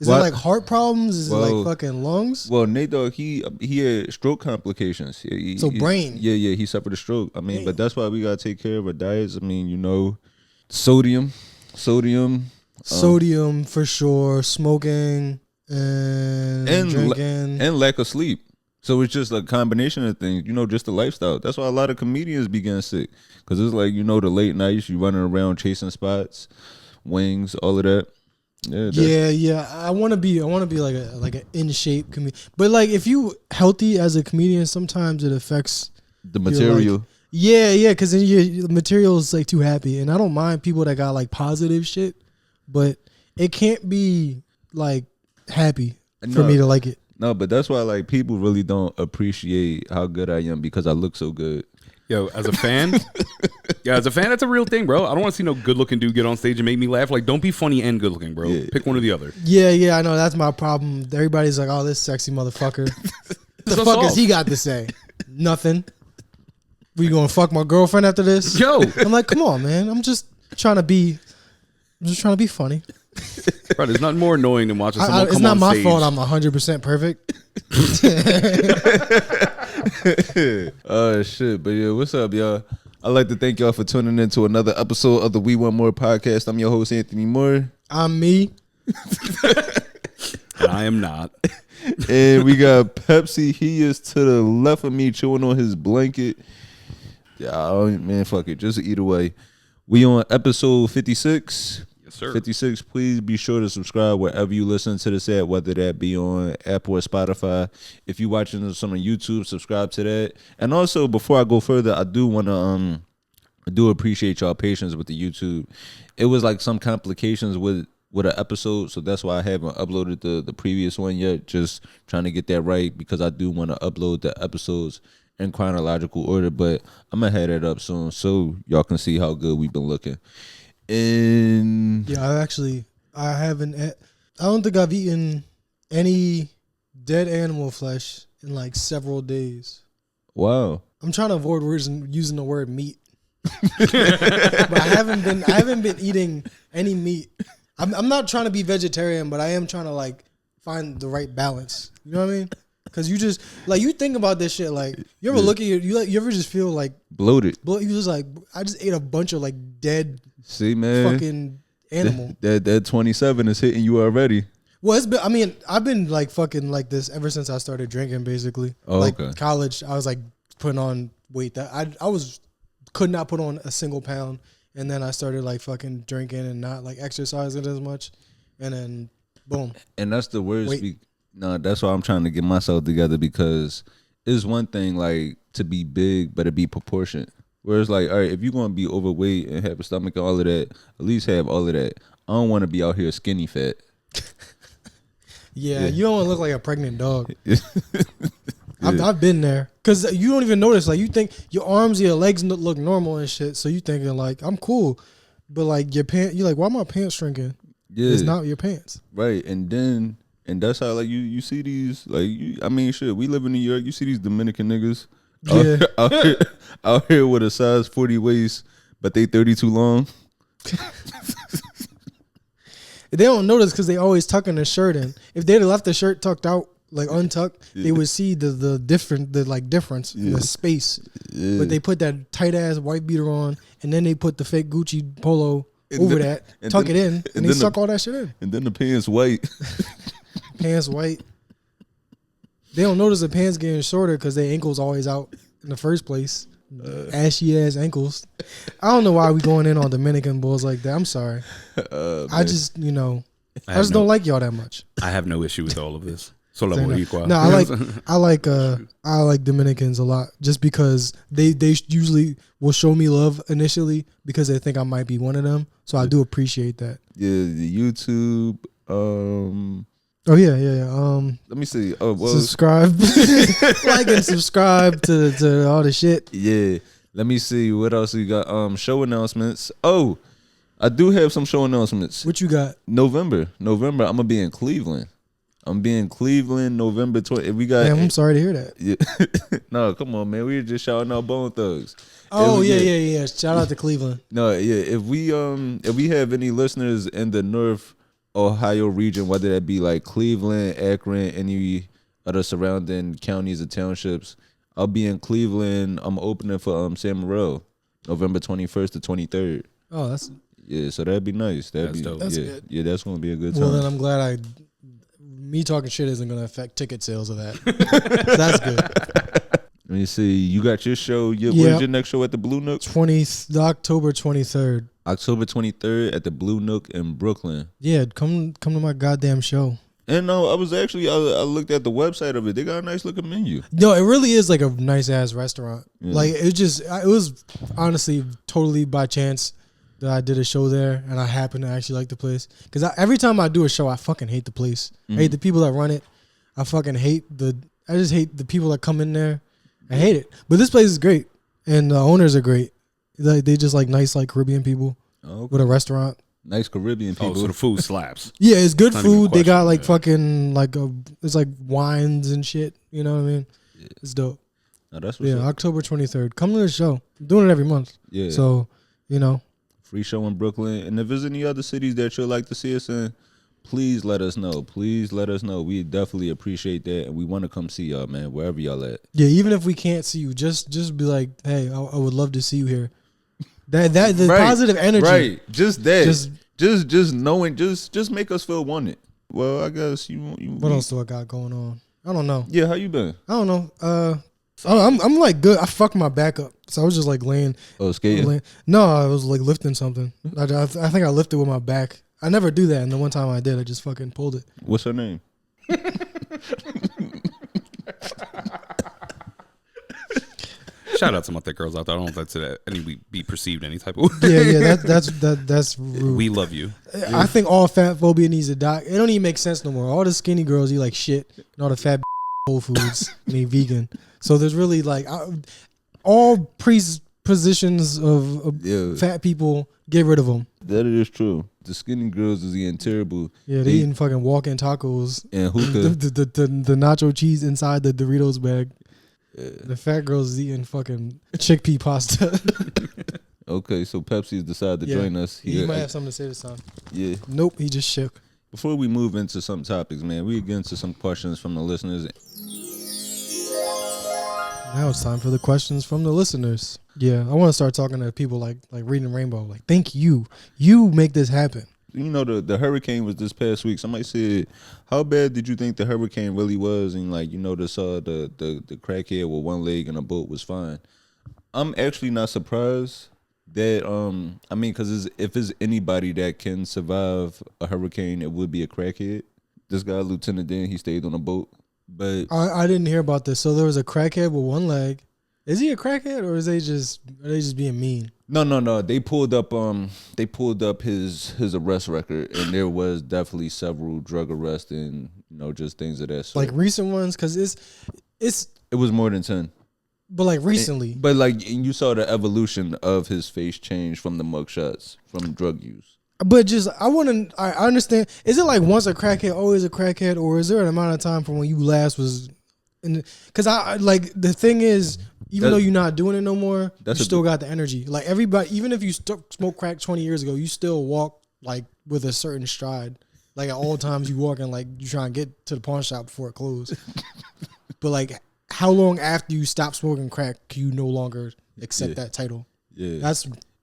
Is it like heart problems? Is it like fucking lungs? Well, Nate Dogg, he had stroke complications. Brain. Yeah, he suffered a stroke. I mean, but that's why we gotta take care of our diets. I mean, sodium for sure, smoking and drinking and lack of sleep. So it's just a combination of things, just the lifestyle. That's why a lot of comedians be getting sick, because it's like, the late nights, you running around chasing spots, wings, all of that. Yeah. I want to be like an in shape comedian. But like, if you healthy as a comedian, sometimes it affects the material. Because then your material is like too happy. And I don't mind people that got like positive shit, but it can't be like happy for me to like it. No, but that's why like people really don't appreciate how good I am, because I look so good. Yo, as a fan, that's a real thing, bro. I don't want to see no good-looking dude get on stage and make me laugh. Like, don't be funny and good-looking, bro. Yeah. Pick one or the other. Yeah, I know. That's my problem. Everybody's like, oh, this sexy motherfucker. The fuck has he got to say? Nothing. We gonna fuck my girlfriend after this? Yo. I'm like, come on, man. I'm just trying to be funny. Bro, there's nothing more annoying than watching someone come on stage. It's not my fault I'm 100% perfect. Oh, shit. But yeah, what's up, y'all? I'd like to thank y'all for tuning in to another episode of the We Want More podcast. I'm your host, Anthony Moore. I'm me. And I am not. And we got Pepsi. He is to the left of me, chewing on his blanket. Yeah, man, fuck it. Just either way. We on episode 56. Yes, sir. 56. Please be sure to subscribe wherever you listen to this at, whether that be on Apple or Spotify. If you're watching this on YouTube, subscribe to that. And also, before I go further, I do want to I do appreciate y'all patience with the YouTube. It was like some complications with an episode, so that's why I haven't uploaded the previous one yet. Just trying to get that right, because I do want to upload the episodes in chronological order, but I'm gonna have that up soon so y'all can see how good we've been looking. And yeah, I don't think I've eaten any dead animal flesh in like several days. Wow. I'm trying to avoid using the word meat. But I haven't been eating any meat. I'm not trying to be vegetarian, but I am trying to like find the right balance. You know what I mean? Because you just like, you think about this shit. Like, you ever look at you ever just feel like bloated? You just like, I just ate a bunch of like dead, fucking animal. That 27 is hitting you already. Well, I've been like fucking like this ever since I started drinking. Basically, okay. College, I was like putting on weight that I could not put on a single pound, and then I started like fucking drinking and not like exercising as much, and then boom. And that's the worst. No, that's why I'm trying to get myself together, because it's one thing like to be big, but to be proportionate. Whereas like, all right, if you're gonna be overweight and have a stomach and all of that, at least have all of that. I don't want to be out here skinny fat. Yeah, you don't want to look like a pregnant dog. I've been there, because you don't even notice. Like, you think your arms, your legs look normal and shit, so you thinking like, I'm cool, but like your pants, you're like, why are my pants shrinking? Yeah, it's not your pants, right? And that's how like you see these like shit. We live in New York. You see these Dominican niggas out here with a size 40 waist, but they 32 long. They don't notice because they always tucking their shirt in. If they'd left the shirt tucked out, like untucked, they would see the difference in the space. Yeah. But they put that tight ass white beater on, and then they put the fake Gucci polo over that, tuck it in, and they suck all that shit in. And then the pants white. Pants white. They don't notice the pants getting shorter because their ankles always out in the first place. Ashy ass ankles. I don't know why we going in on Dominican bulls like that. I'm sorry. I just don't like y'all that much. I have no issue with all of this. Solo boricua. No, I like Dominicans a lot, just because they usually will show me love initially because they think I might be one of them. So I do appreciate that. Yeah, the YouTube. Oh yeah. Let me see. Oh, well, subscribe, like and subscribe to all the shit. Yeah. Let me see what else you got. Show announcements. Oh, I do have some show announcements. What you got? November. I'm gonna be in Cleveland. I'm being Cleveland November 20. We got. Damn, I'm sorry to hear that. Yeah. No, come on, man. We were just shouting out Bone Thugs. Oh yeah. Shout out to Cleveland. No, yeah. If we have any listeners in the Ohio region, whether that be like Cleveland, Akron, any other surrounding counties or townships. I'll be in Cleveland. I'm opening for San Morel, November 21st to 23rd. Oh, that's So that'd be nice. That'd be dope. That's yeah, good. yeah. That's gonna be a good time. Well, then I'm glad me talking shit isn't gonna affect ticket sales of that. So that's good. Let me see. You got your show. Yeah. When's your next show at the Blue Nook? October 23rd. October 23rd at the Blue Nook in Brooklyn. Yeah, come to my goddamn show. And no, I was actually I looked at the website of it. They got a nice looking menu. No, it really is like a nice ass restaurant. Yeah. Like it was honestly totally by chance that I did a show there, and I happen to actually like the place. Because every time I do a show, I fucking hate the place. I hate the people that run it. I fucking hate I just hate the people that come in there. I hate it. But this place is great, and the owners are great. They just like nice like Caribbean people with a restaurant. Nice Caribbean people. Oh, so the food slaps. Yeah, it's good Not even a food. They got question, like yeah. fucking like it's like wines and shit. You know what I mean? Yeah. It's dope. Oh, that's what's Yeah, up. October 23rd. Come to the show. I'm doing it every month. Yeah. So, Free show in Brooklyn. And if there's any other cities that you'd like to see us in, please let us know. Please let us know. We definitely appreciate that. And we want to come see y'all, man, wherever y'all at. yeah, even if we can't see you, just be like, hey, I would love to see you here. That the Right, positive energy. Right. Just that. Just- Just knowing, just make us feel wanted. Well, I guess you What else do I got going on? I don't know. Yeah, how you been? I don't know. I'm like good. I fucked my back up, so I was just like laying. Oh, skating. No, I was like lifting something. I think I lifted with my back. I never do that, and the one time I did, I just fucking pulled it. What's her name? Shout out to my thick girls out there. I don't know if that's be perceived any type of. Yeah, that's rude. We love you. I think all fat phobia needs to die. It don't even make sense no more. All the skinny girls eat like shit, and all the fat Whole Foods and eat vegan. So there's really like all positions of Yeah. fat people. Get rid of them. That is true. The skinny girls is eating terrible. Yeah, they eating fucking walk-in tacos and hookah. the nacho cheese inside the Doritos bag. Yeah. The fat girls is eating fucking chickpea pasta. Okay, so Pepsi's decided to Yeah. join us. He might have something to say this time. Yeah. Nope, he just shook. Before we move into some topics, man, we get into some questions from the listeners. Now it's time for the questions from the listeners. Yeah, I want to start talking to people like Reading Rainbow. Like, thank you. You make this happen. You know, the hurricane was this past week. Somebody said, how bad did you think the hurricane really was? And like, the crackhead with one leg in a boat was fine. I'm actually not surprised that, because if it's anybody that can survive a hurricane, it would be a crackhead. This guy, Lieutenant Dan, he stayed on a boat. But I didn't hear about this. So there was a crackhead with one leg. Is he a crackhead or are they just being mean? No. They pulled up his arrest record, and there was definitely several drug arrests and just things of that sort. Like recent ones, because It was more than 10. But like recently. But like you saw the evolution of his face change from the mugshots from drug use. But just I understand. Is it like once a crackhead, always a crackhead, or is there an amount of time from when you last was? Because I like the thing is, even though you're not doing it no more, you still got the energy. Like everybody, even if you smoked crack 20 years ago, you still walk like with a certain stride. Like at all times you walking like you trying to get to the pawn shop before it closed. But like, how long after you stop smoking crack can you no longer accept that title? Yeah,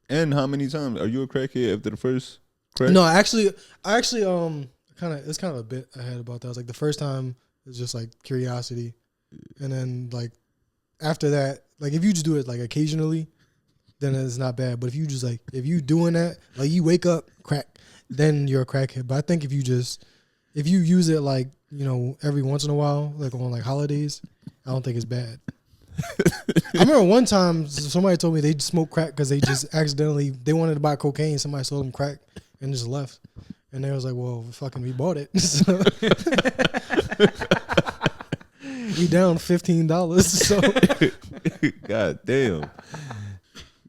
and how many times are you a crackhead after the first? Crack? No, I actually, it's kind of a bit ahead about that. I was like, the first time it's just like curiosity, and then like after that, like if you just do it like occasionally, then it's not bad. But if you just like if you doing that, like you wake up crack, then you're a crackhead. But I think if you use it like every once in a while, like on like holidays, I don't think it's bad. I remember one time somebody told me they smoked crack because they just accidentally they wanted to buy cocaine. Somebody sold them crack and just left. And they was like, well, fucking we bought it. So we down $15. So God damn.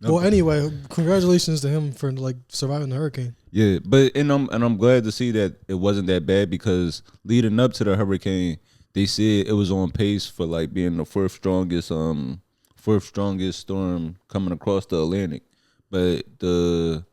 No. Well, anyway, congratulations to him for like surviving the hurricane. Yeah, but I'm glad to see that it wasn't that bad because leading up to the hurricane, they said it was on pace for like being the fourth strongest storm coming across the Atlantic. But the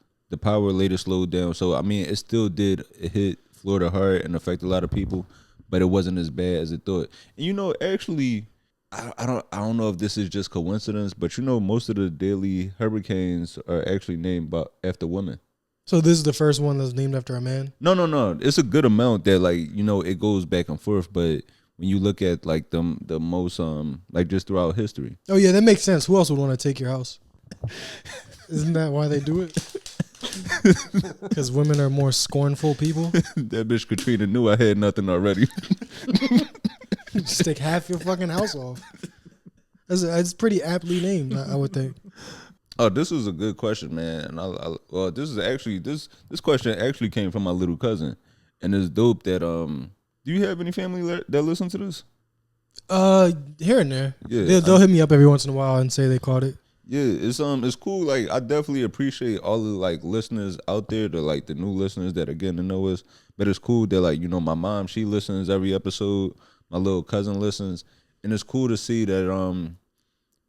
power later slowed down. So I mean, it still did hit Florida hard and affect a lot of people, but it wasn't as bad as it thought. And actually, I don't know if this is just coincidence, but most of the daily hurricanes are actually named after women. So this is the first one that's named after a man? No. It's a good amount that it goes back and forth, but when you look at like the most just throughout history. Oh yeah, that makes sense. Who else would want to take your house? Isn't that why they do it? Because women are more scornful people. That bitch Katrina knew I had nothing already. Just take half your fucking house off. That's pretty aptly named, I would think. Oh, this was a good question, man. And this question actually came from my little cousin, and it's dope that Do you have any family that listen to this? Here and there. Yeah, they'll hit me up every once in a while and say they caught it. Yeah, it's cool. Like, I definitely appreciate all the listeners out there, the new listeners that are getting to know us. But it's cool that my mom, she listens every episode. My little cousin listens, and it's cool to see that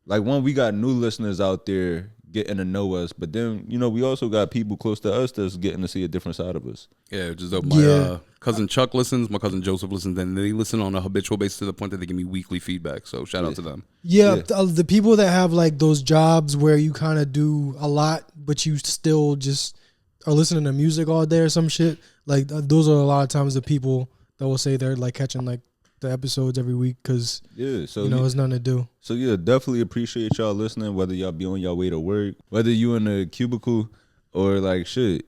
when we got new listeners out there getting to know us, but then we also got people close to us that's getting to see a different side of us. Yeah, just my cousin Chuck listens, my cousin Joseph listens, and they listen on a habitual basis to the point that they give me weekly feedback. So shout out to them. Yeah, the people that have those jobs where you kind of do a lot, but you still just are listening to music all day or some shit. Those are a lot of times the people that will say they're catching the episodes every week because there's nothing to do. So yeah, definitely appreciate y'all listening, whether y'all be on your way to work, whether you in a cubicle or shit,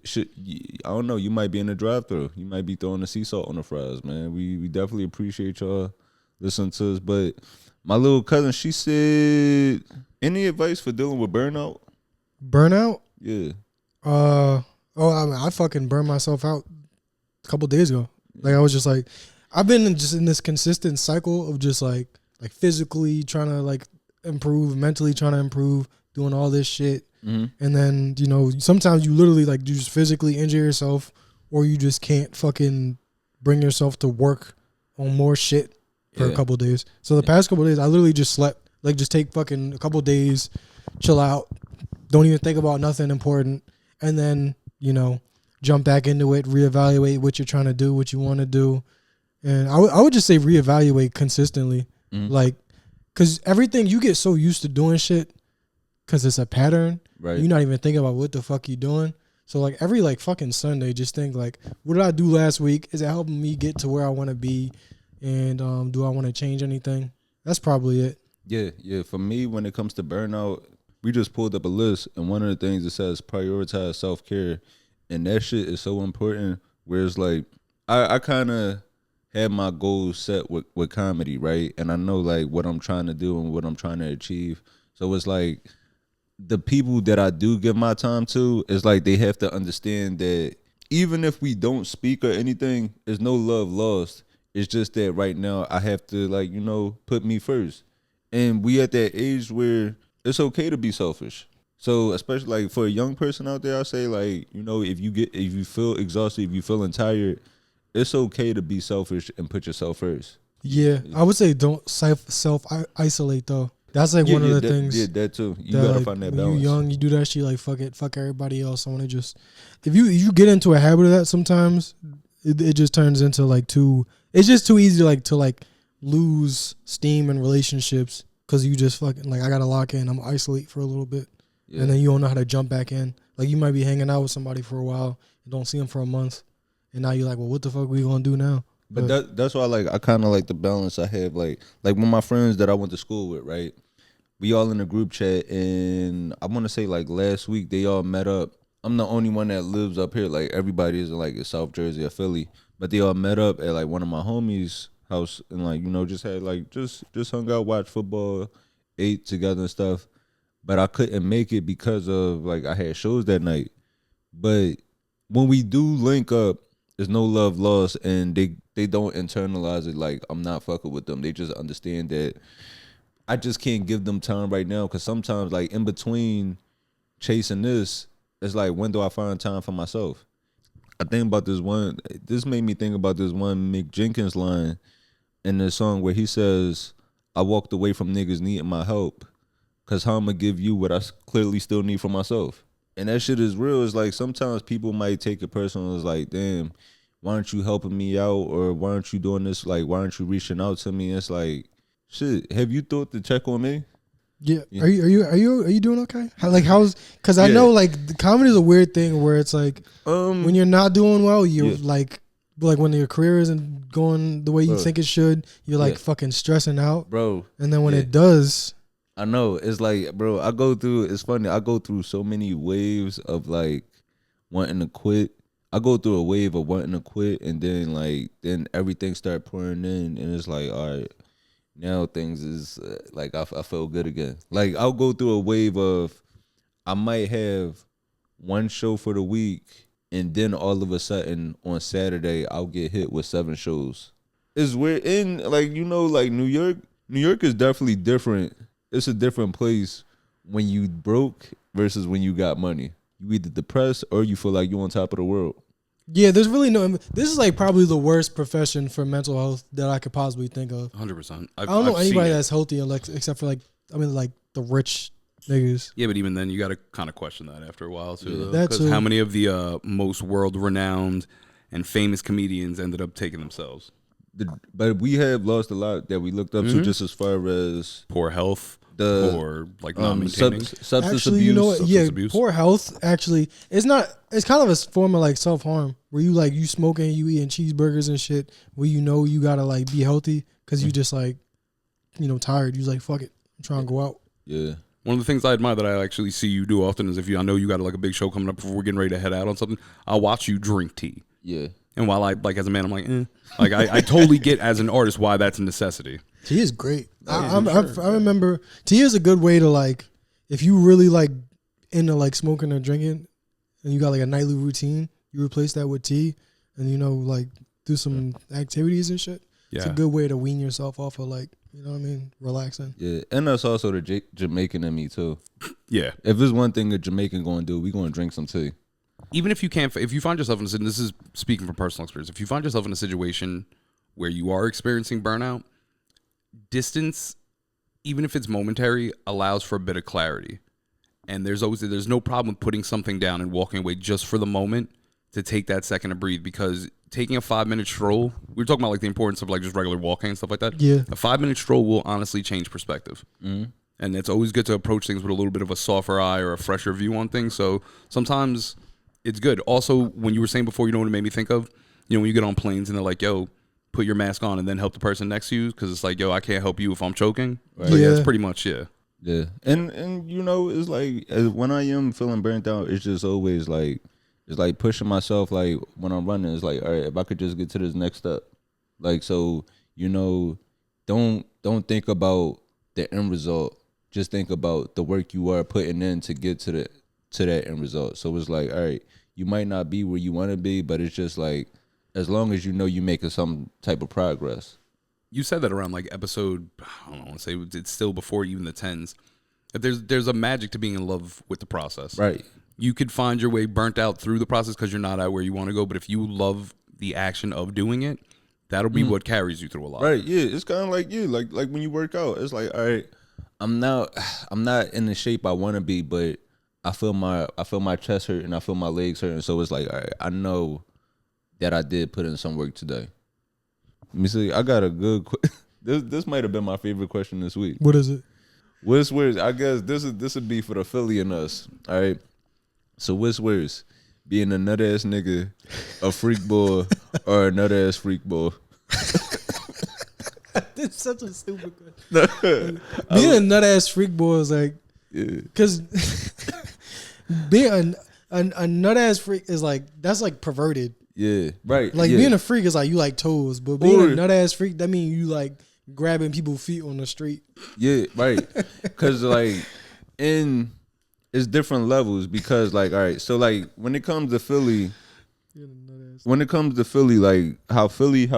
I don't know, you might be in the drive-thru, you might be throwing the sea salt on the fries, man. We definitely appreciate y'all listening to us. But my little cousin, she said, any advice for dealing with burnout? Burnout? Yeah. I fucking burned myself out a couple days ago. I was just I've been in this consistent cycle of just physically trying to improve, mentally trying to improve, doing all this shit. Mm-hmm. And then, sometimes you literally you just physically injure yourself, or you just can't fucking bring yourself to work on more shit for a couple of days. So the past couple of days, I literally just slept. Just take fucking a couple of days, chill out, don't even think about nothing important, and then, jump back into it, reevaluate what you're trying to do, what you want to do. And I would just say reevaluate consistently. Mm-hmm. Because everything, you get so used to doing shit because it's a pattern. Right. You're not even thinking about what the fuck you doing. So every fucking Sunday, just think what did I do last week? Is it helping me get to where I want to be? And do I want to change anything? That's probably it. Yeah. For me, when it comes to burnout, we just pulled up a list, and one of the things it says prioritize self-care. And that shit is so important. Whereas I kind of had my goals set with comedy, right? And I know what I'm trying to do and what I'm trying to achieve. So it's the people that I do give my time to, is they have to understand that even if we don't speak or anything, there's no love lost. It's just that right now I have to put me first. And we at that age where it's okay to be selfish. So especially for a young person out there, I say if you feel exhausted, if you feeling tired, it's okay to be selfish and put yourself first. Yeah, I would say don't self isolate though. That's one of the things. Yeah, that too. You gotta find that balance. When you're young, you do that shit fuck it, fuck everybody else. I want to just if you get into a habit of that, sometimes it just turns into it's just too easy to lose steam in relationships because you just fucking I gotta lock in. I'm isolate for a little bit, and then you don't know how to jump back in. You might be hanging out with somebody for a while, and don't see them for a month. And now you're well, what the fuck we gonna do now? But that's why I kind of the balance I have. Like when my friends that I went to school with, right? We all in a group chat, and I want to say last week they all met up. I'm the only one that lives up here. Everybody is in South Jersey or Philly, but they all met up at one of my homies' house, and just had just hung out, watched football, ate together and stuff. But I couldn't make it because of I had shows that night. But when we do link up, there's no love lost, and they don't internalize it I'm not fucking with them. They just understand that I just can't give them time right now, because sometimes in between chasing this, it's when do I find time for myself? I think about this made me think about this one Mick Jenkins line in the song where he says, I walked away from niggas needing my help because how I'm going to give you what I clearly still need for myself. And that shit is real. It's sometimes people might take it personal. It's damn, why aren't you helping me out, or why aren't you doing this? Like, why aren't you reaching out to me? It's like, shit. Have you thought to check on me? Yeah. Are you doing okay? How's? Because I know like the comedy is a weird thing where it's like when you're not doing well, you're like when your career isn't going the way you think it should, you're like fucking stressing out, bro. And then when it does, I know it's like, bro. It's funny. I go through so many waves of like wanting to quit. I go through a wave of wanting to quit, and then everything start pouring in, and it's like, all right. Now things is like I feel good again. Like I'll go through a wave of I might have one show for the week, and then all of a sudden on Saturday I'll get hit with 7 shows. It's weird. In like like New York is definitely different. It's a different place when you broke versus when you got money. You either depressed or you feel like you're on top of the world. Yeah, there's really no. This is like probably the worst profession for mental health that I could possibly think of. 100%. I don't know anybody that's healthy, except for like the rich niggas. Yeah, but even then, you got to kind of question that after a while too. Yeah, because how many of the most world-renowned and famous comedians ended up taking themselves? But we have lost a lot that we looked up to, just as far as poor health. Or like non-maintaining substance actually, abuse. You know what? Yeah, abuse. Poor health. Actually, it's not. It's kind of a form of like self-harm where you smoking, you eating cheeseburgers and shit. Where you gotta like be healthy because you just like tired. You like fuck it, I'm trying to go out. Yeah. One of the things I admire that I actually see you do often is I know you got like a big show coming up before we're getting ready to head out on something. I'll watch you drink tea. Yeah. And while I like as a man, I'm like, like I totally get as an artist why that's a necessity. Tea is great. I remember tea is a good way to like if you really like into like smoking or drinking and you got like a nightly routine, you replace that with tea and like do some activities and shit. Yeah. It's a good way to wean yourself off of like, what I mean, relaxing. Yeah, and that's also the Jamaican in me too. Yeah. If there's one thing a Jamaican going to do, we going to drink some tea. Even if you can't, if you find yourself in a, this is speaking from personal experience, if you find yourself in a situation where you are experiencing burnout, distance, even if it's momentary, allows for a bit of clarity. And there's no problem with putting something down and walking away just for the moment to take that second to breathe, because taking a 5-minute stroll, we were talking about like the importance of like just regular walking and stuff like that. Yeah. A 5-minute stroll will honestly change perspective. Mm-hmm. And it's always good to approach things with a little bit of a softer eye or a fresher view on things. So sometimes it's good. Also, when you were saying before, you know what it made me think of? When you get on planes and they're like, yo, put your mask on and then help the person next to you, because it's like, yo, I can't help you if I'm choking. Right. So yeah, it's pretty much, yeah. Yeah. And it's like when I am feeling burnt out, it's just always like, it's like pushing myself. Like when I'm running, it's like, all right, if I could just get to this next step. Like, so, don't think about the end result. Just think about the work you are putting in to get to that end result. So it's like, all right, you might not be where you want to be, but it's just like, as long as you're making some type of progress. You said that around like episode, I don't want to say it's still before even the 10s. There's a magic to being in love with the process. Right. You could find your way burnt out through the process because you're not at where you want to go. But if you love the action of doing it, that'll be what carries you through a lot. Right. Yeah. It's kind of like you, like when you work out. It's like, all right, I'm not in the shape I want to be, but I feel my chest hurt and I feel my legs hurting. So it's like, all right, I know that I did put in some work today. Let me see. I got a good. This might have been my favorite question this week. What is it? What's worse? I guess this would be for the Philly and us. All right. So what's worse, being a nut ass nigga, a freak boy, or a nut ass freak boy? That's such a stupid question. Being a nut ass freak boy is like, because being a nut ass freak is like, that's like perverted. Yeah, right. Like being a freak is like you like toes, but being a nut ass freak, that means you like grabbing people's feet on the street. Yeah, right. Because like it's different levels, because like, all right, so like when it comes to Philly, like how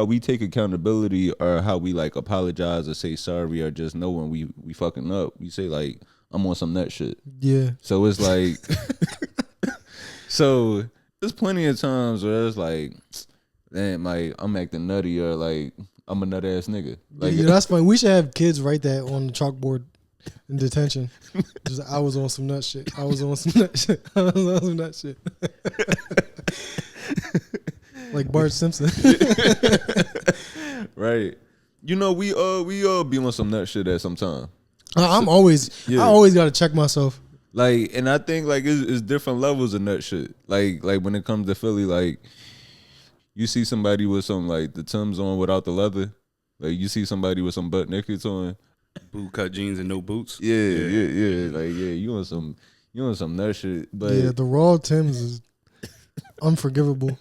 we take accountability, or how we like apologize or say sorry, or just know when we fucking up, we say like, I'm on some nut shit. Yeah. So it's like, so there's plenty of times where it's like, damn, like I'm acting nutty, or like I'm a nut ass nigga. Like, yeah, that's funny. We should have kids write that on the chalkboard in detention. Just, I was on some nut shit. I was on some nut shit. I was on some nut shit. like Bart Simpson. Right. You know, we all be on some nut shit at some time. I always gotta check myself. Like, and I think like it's different levels of nut shit. Like when it comes to Philly, like you see somebody with some like the Timbs on without the leather. Like you see somebody with some butt nakeds on. Boot cut jeans and no boots. Yeah. Like you on some nut shit. But Yeah, the raw Timbs is unforgivable.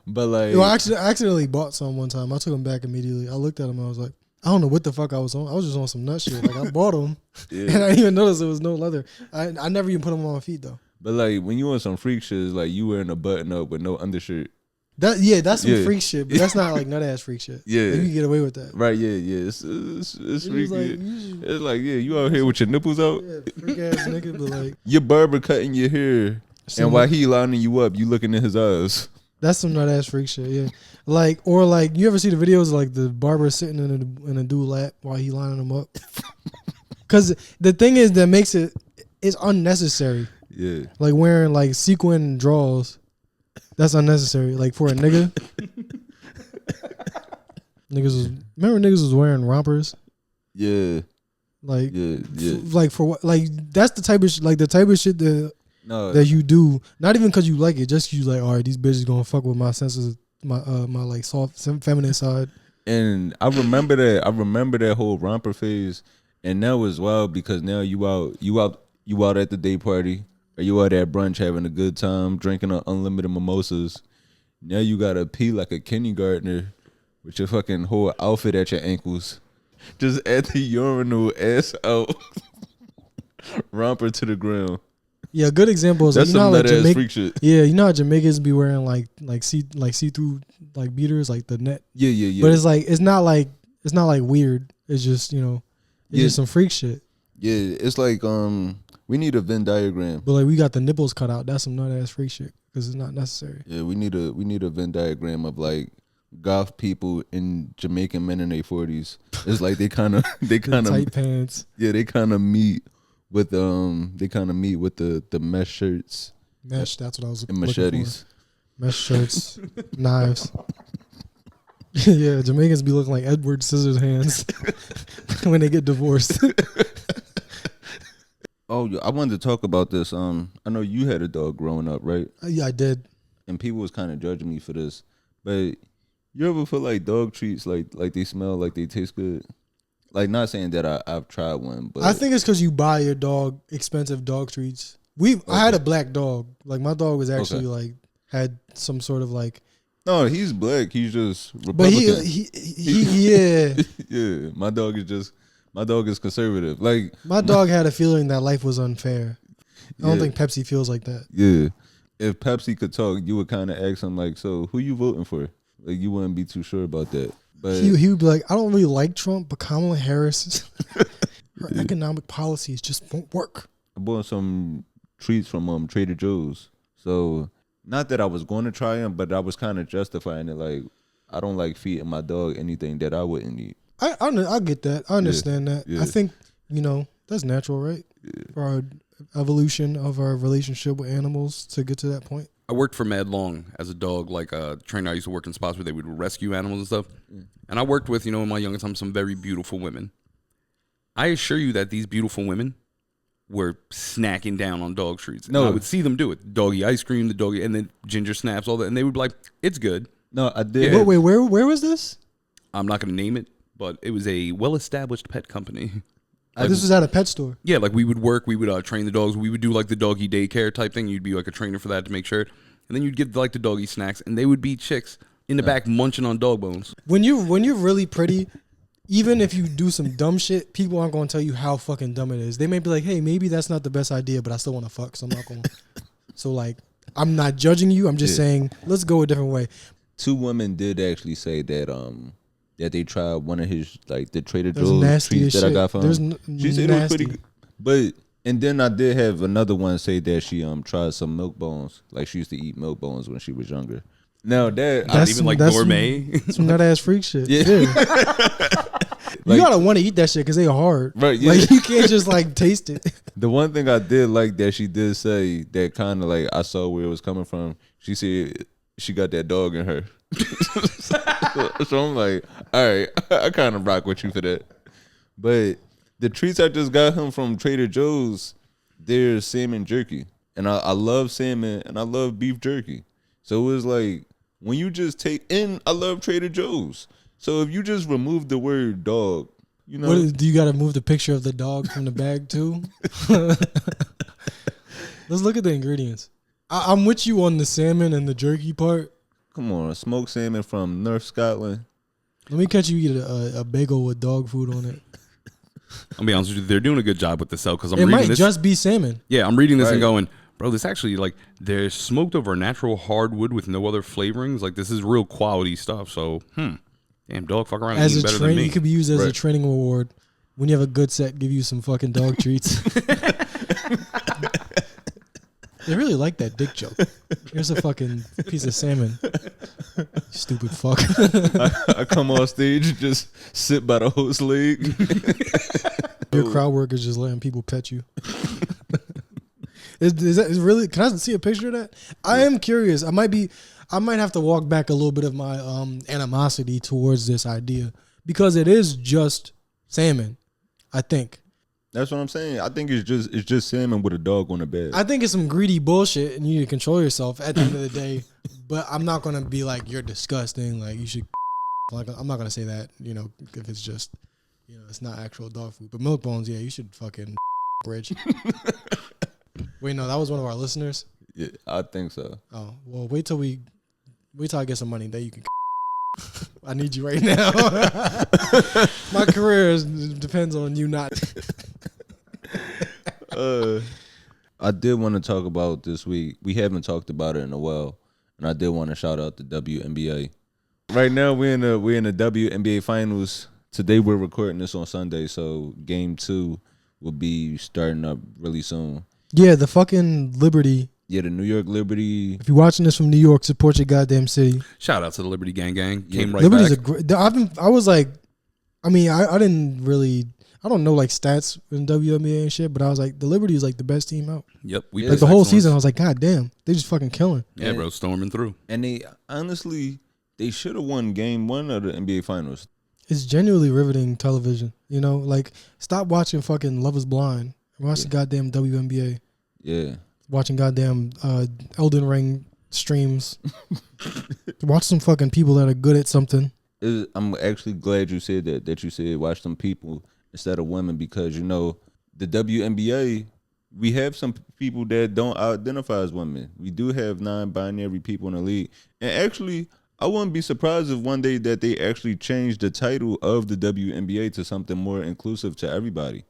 But like, I accidentally bought some one time. I took them back immediately. I looked at them and I was like, I don't know what the fuck I was on. I was just on some nut shit. Like I bought them and I didn't even notice there was no leather. I never even put them on my feet though. But like when you on some freak shit, it's like you wearing a button up with no undershirt. That's some freak shit, but that's not like nut ass freak shit. Yeah, like, you can get away with that. Right? Yeah. It's freaky. Like, it's like you out here with your nipples out. Yeah, freak ass nigga, but like your barber cutting your hair, and while he lining you up, you looking in his eyes. That's some nut ass freak shit. Yeah, like or like you ever see the videos of, like the barber sitting in a dude lap while he lining him up? Because the thing is that makes it's unnecessary. Yeah, like wearing like sequin drawers. That's unnecessary. Like for a nigga. Remember niggas was wearing rompers? Yeah. Like yeah. Like for what? Like that's the type of the type of shit that you do. Not even because you like it, just you like, all right, these bitches gonna fuck with my senses, my like soft feminine side. And I remember that whole romper phase, and that was wild because now you out at the day party. Or you out at brunch having a good time, drinking unlimited mimosas. Now you gotta pee like a kindergartner with your fucking whole outfit at your ankles. Just at the urinal, ass out, romper to the ground. Yeah, good example is that's like, some nut ass freak shit. Yeah, you know how Jamaicans be wearing like see through like beaters, like the net. Yeah. But it's not like weird. It's just it's just some freak shit. Yeah, it's like we need a Venn diagram. But like we got the nipples cut out. That's some nut ass freak shit because it's not necessary. Yeah, we need a Venn diagram of like goth people and Jamaican men in their 40s. It's like they kind of tight pants. Yeah, they kind of meet with the mesh shirts. Mesh. That's what I was and machetes. For. Mesh shirts, knives. Yeah, Jamaicans be looking like Edward Scissorhands when they get divorced. Oh, I wanted to talk about this. I know you had a dog growing up, right? Yeah, I did. And people was kind of judging me for this, but you ever feel like dog treats like they smell, like they taste good? Like, not saying that I've tried one, but I think it's because you buy your dog expensive dog treats. I had a black dog. Like my dog was actually like had some sort of like. No, he's black. He's just Republican. But he yeah. Yeah, my dog is conservative. Like my dog had a feeling that life was unfair. I don't think Pepsi feels like that. Yeah. If Pepsi could talk, you would kind of ask him like, so who you voting for? Like you wouldn't be too sure about that. But he would be like, I don't really like Trump, but Kamala Harris, her economic policies just won't work. I bought some treats from Trader Joe's. So not that I was going to try them, but I was kind of justifying it. Like I don't like feeding my dog anything that I wouldn't eat. I get that. I understand that. Yeah. I think that's natural, right? Yeah. For our evolution of our relationship with animals to get to that point. I worked for mad long as a dog, like a trainer. I used to work in spots where they would rescue animals and stuff. And I worked with, in my younger time, some very beautiful women. I assure you that these beautiful women were snacking down on dog treats. No, I would see them do it. Doggy ice cream, the doggy, and then ginger snaps, all that. And they would be like, it's good. No, I did. Yeah. Wait, where was this? I'm not going to name it, but it was a well-established pet company. This was at a pet store. Yeah, like we would train the dogs. We would do like the doggy daycare type thing. You'd be like a trainer for that to make sure. And then you'd give like the doggy snacks, and they would be chicks in the back munching on dog bones. When you're really pretty, even if you do some dumb shit, people aren't going to tell you how fucking dumb it is. They may be like, hey, maybe that's not the best idea, but I still want to fuck, so I'm not going to. So like, I'm not judging you. I'm just saying, let's go a different way. 2 women did actually say that that they tried one of his like the Trader Joe's treats that I got from him. She said it was pretty good. But and then I did have another one say that she tried some milk bones. Like she used to eat milk bones when she was younger. Now that's not even like gourmet. Some nut ass freak shit. Yeah. You gotta want to eat that shit because they are hard. Right. Yeah. Like you can't just like taste it. The one thing I did like that she did say that kind of like I saw where it was coming from. She said she got that dog in her. So I'm like, all right, I kind of rock with you for that. But the treats I just got him from Trader Joe's, they're salmon jerky. And I love salmon and I love beef jerky. So it was like, when you just I love Trader Joe's. So if you just remove the word dog, you know. Do you got to move the picture of the dog from the bag too? Let's look at the ingredients. I'm with you on the salmon and the jerky part. Come on, smoked salmon from North Scotland. Let me catch you eat a bagel with dog food on it. I'll be honest with you, they're doing a good job with the cell because I'm It reading might this. just be salmon. Yeah, I'm reading this and going, bro, this actually, like, they're smoked over natural hardwood with no other flavorings. Like, this is real quality stuff. So, damn, dog, fuck around and eat better than me. It could be used as a training reward. When you have a good set, give you some fucking dog treats. They really like that dick joke. Here's a fucking piece of salmon. You stupid fuck. I come on stage and just sit by the host leg. Your crowd work is just letting people pet you. Is that really? Can I see a picture of that? I am curious. I might have to walk back a little bit of my animosity towards this idea because it is just salmon. I think. That's what I'm saying. I think it's just salmon with a dog on the bed. I think it's some greedy bullshit, and you need to control yourself at the end of the day. But I'm not gonna be like you're disgusting. Like you should. Like I'm not gonna say that. You know, if it's just, you know, it's not actual dog food. But milk bones, yeah, you should fucking bridge. Wait, no, that was one of our listeners. Yeah, I think so. Oh well, wait till I get some money. Then you can. I need you right now. My career depends on you not. I did want to talk about this week. We haven't talked about it in a while, and I did want to shout out the WNBA. Right now, we're in the WNBA finals. Today, we're recording this on Sunday, so Game 2 will be starting up really soon. Yeah, the fucking Liberty. Yeah, the New York Liberty. If you're watching this from New York, support your goddamn city. Shout out to the Liberty Gang Gang. Yeah. Came right Liberty's back. a great. I was like, I mean, I didn't really. I don't know like stats in WNBA and shit, but I was like, the Liberty is like the best team out. Yep. Yeah, Like the whole season, I was like, God damn, they just fucking killing. Yeah, bro, storming through. And they honestly, they should have won Game 1 of the NBA Finals. It's genuinely riveting television. You know, like stop watching fucking Love Is Blind. Watch the goddamn WNBA. Yeah. Watching goddamn Elden Ring streams. Watch some fucking people that are good at something. I'm actually glad you said that you said watch some people instead of women, because, you know, the WNBA, we have some people that don't identify as women. We do have non-binary people in the league. And actually, I wouldn't be surprised if one day that they actually change the title of the WNBA to something more inclusive to everybody.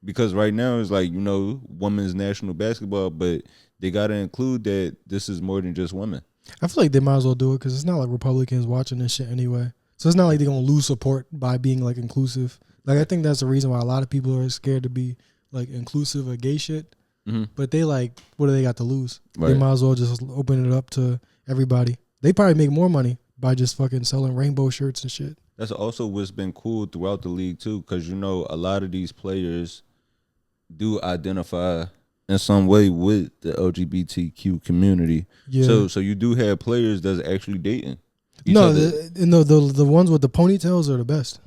Because right now it's like, you know, women's national basketball, but they got to include that this is more than just women. I feel like they might as well do it because it's not like Republicans watching this shit anyway. So it's not like they're going to lose support by being like inclusive. Like I think that's the reason why a lot of people are scared to be like inclusive of gay shit. Mm-hmm. But they like, what do they got to lose? Right. They might as well just open it up to everybody. They probably make more money by just fucking selling rainbow shirts and shit. That's also what's been cool throughout the league too, because, you know, a lot of these players do identify in some way with the LGBTQ community. Yeah. So you do have players that's actually dating each other. The ones with the ponytails are the best.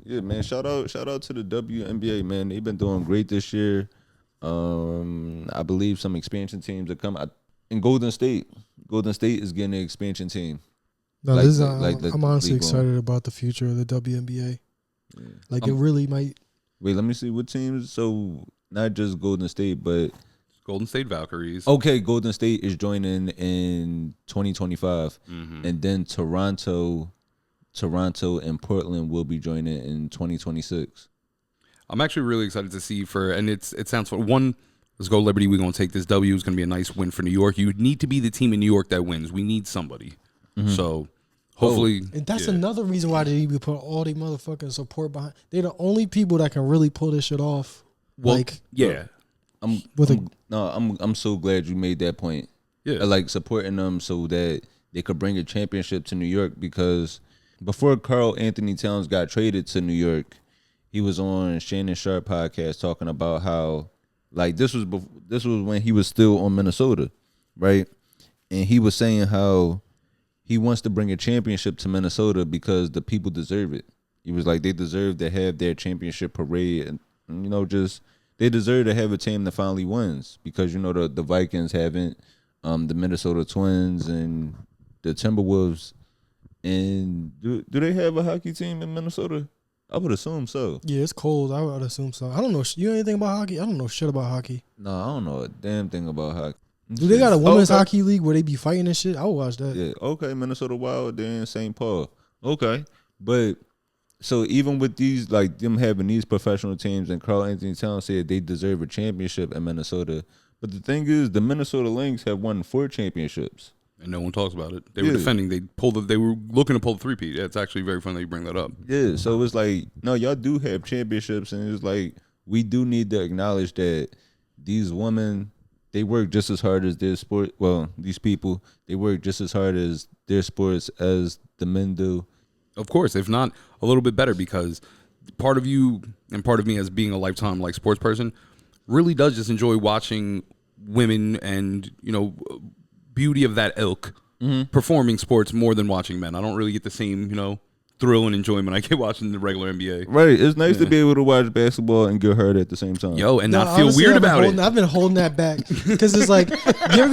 Yeah, man. Shout out to the WNBA, man. They've been doing great this year. I believe some expansion teams are coming. In Golden State is getting an expansion team. No, I'm honestly excited about the future of the WNBA. Yeah. Like it really might. Wait, let me see what teams. So not just Golden State, but Golden State Valkyries. Okay, Golden State is joining in 2025, and then Toronto and Portland will be joining in 2026. I'm actually really excited to see it sounds fun. One, let's go Liberty. We're gonna take this W. It's gonna be a nice win for New York. You need to be the team in New York that wins. We need somebody. So. Hopefully, and that's another reason why they need to put all the motherfucking support behind. They're the only people that can really pull this shit off. Well, like, yeah, I'm so glad you made that point. Yeah, like supporting them so that they could bring a championship to New York, because before Karl Anthony Towns got traded to New York, he was on Shannon Sharp podcast talking about how Like this was when he was still on Minnesota, right? And he was saying how he wants to bring a championship to Minnesota because the people deserve it. He was like, they deserve to have their championship parade, and just they deserve to have a team that finally wins, because the Vikings haven't, the Minnesota Twins and the Timberwolves. And do they have a hockey team in Minnesota? I would assume so. Yeah, it's cold. I would assume so. I don't know. You know anything about hockey? I don't know shit about hockey. No, I don't know a damn thing about hockey. Do they got a women's hockey league where they be fighting and shit? I would watch that. Yeah, okay. Minnesota Wild, they're in St. Paul. Okay. But so even with these, like them having these professional teams, and Karl Anthony Towns said they deserve a championship in Minnesota. But the thing is, the Minnesota Lynx have won 4 championships. And no one talks about it. They were defending. They were looking to pull the 3-peat. It's actually very funny that you bring that up. Yeah, so it's like, no, y'all do have championships, and it's like, we do need to acknowledge that these women, they work just as hard as their sport. Well, these people, they work just as hard as their sports as the men do. Of course, if not a little bit better, because part of you and part of me as being a lifetime like sports person really does just enjoy watching women and, beauty of that ilk performing sports more than watching men. I don't really get the same, thrill and enjoyment I get watching the regular NBA. Right. It's nice to be able to watch basketball and get hurt at the same time. And not feel weird about it. I've been holding that back because it's like, you ever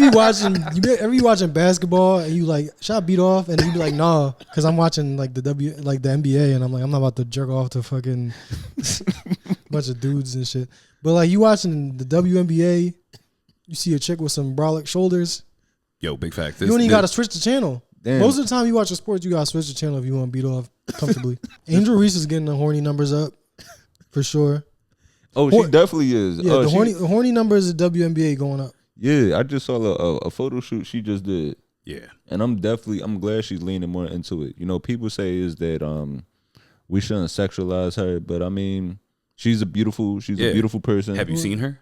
be watching basketball and you like, should I beat off? And you be like, nah, because I'm watching like the NBA, and I'm like, I'm not about to jerk off to fucking bunch of dudes and shit. But like, you watching the WNBA, you see a chick with some brolic shoulders. Big fact. You don't even got to switch the channel. Damn. Most of the time you watch a sports, you got to switch the channel if you want to beat off comfortably. Angel Reese is getting the horny numbers up for sure. Oh, she definitely is. Yeah, the horny numbers of WNBA going up. Yeah, I just saw a photo shoot she just did. Yeah. And I'm glad she's leaning more into it. People say is that we shouldn't sexualize her, but I mean, she's a beautiful person. Have you seen her?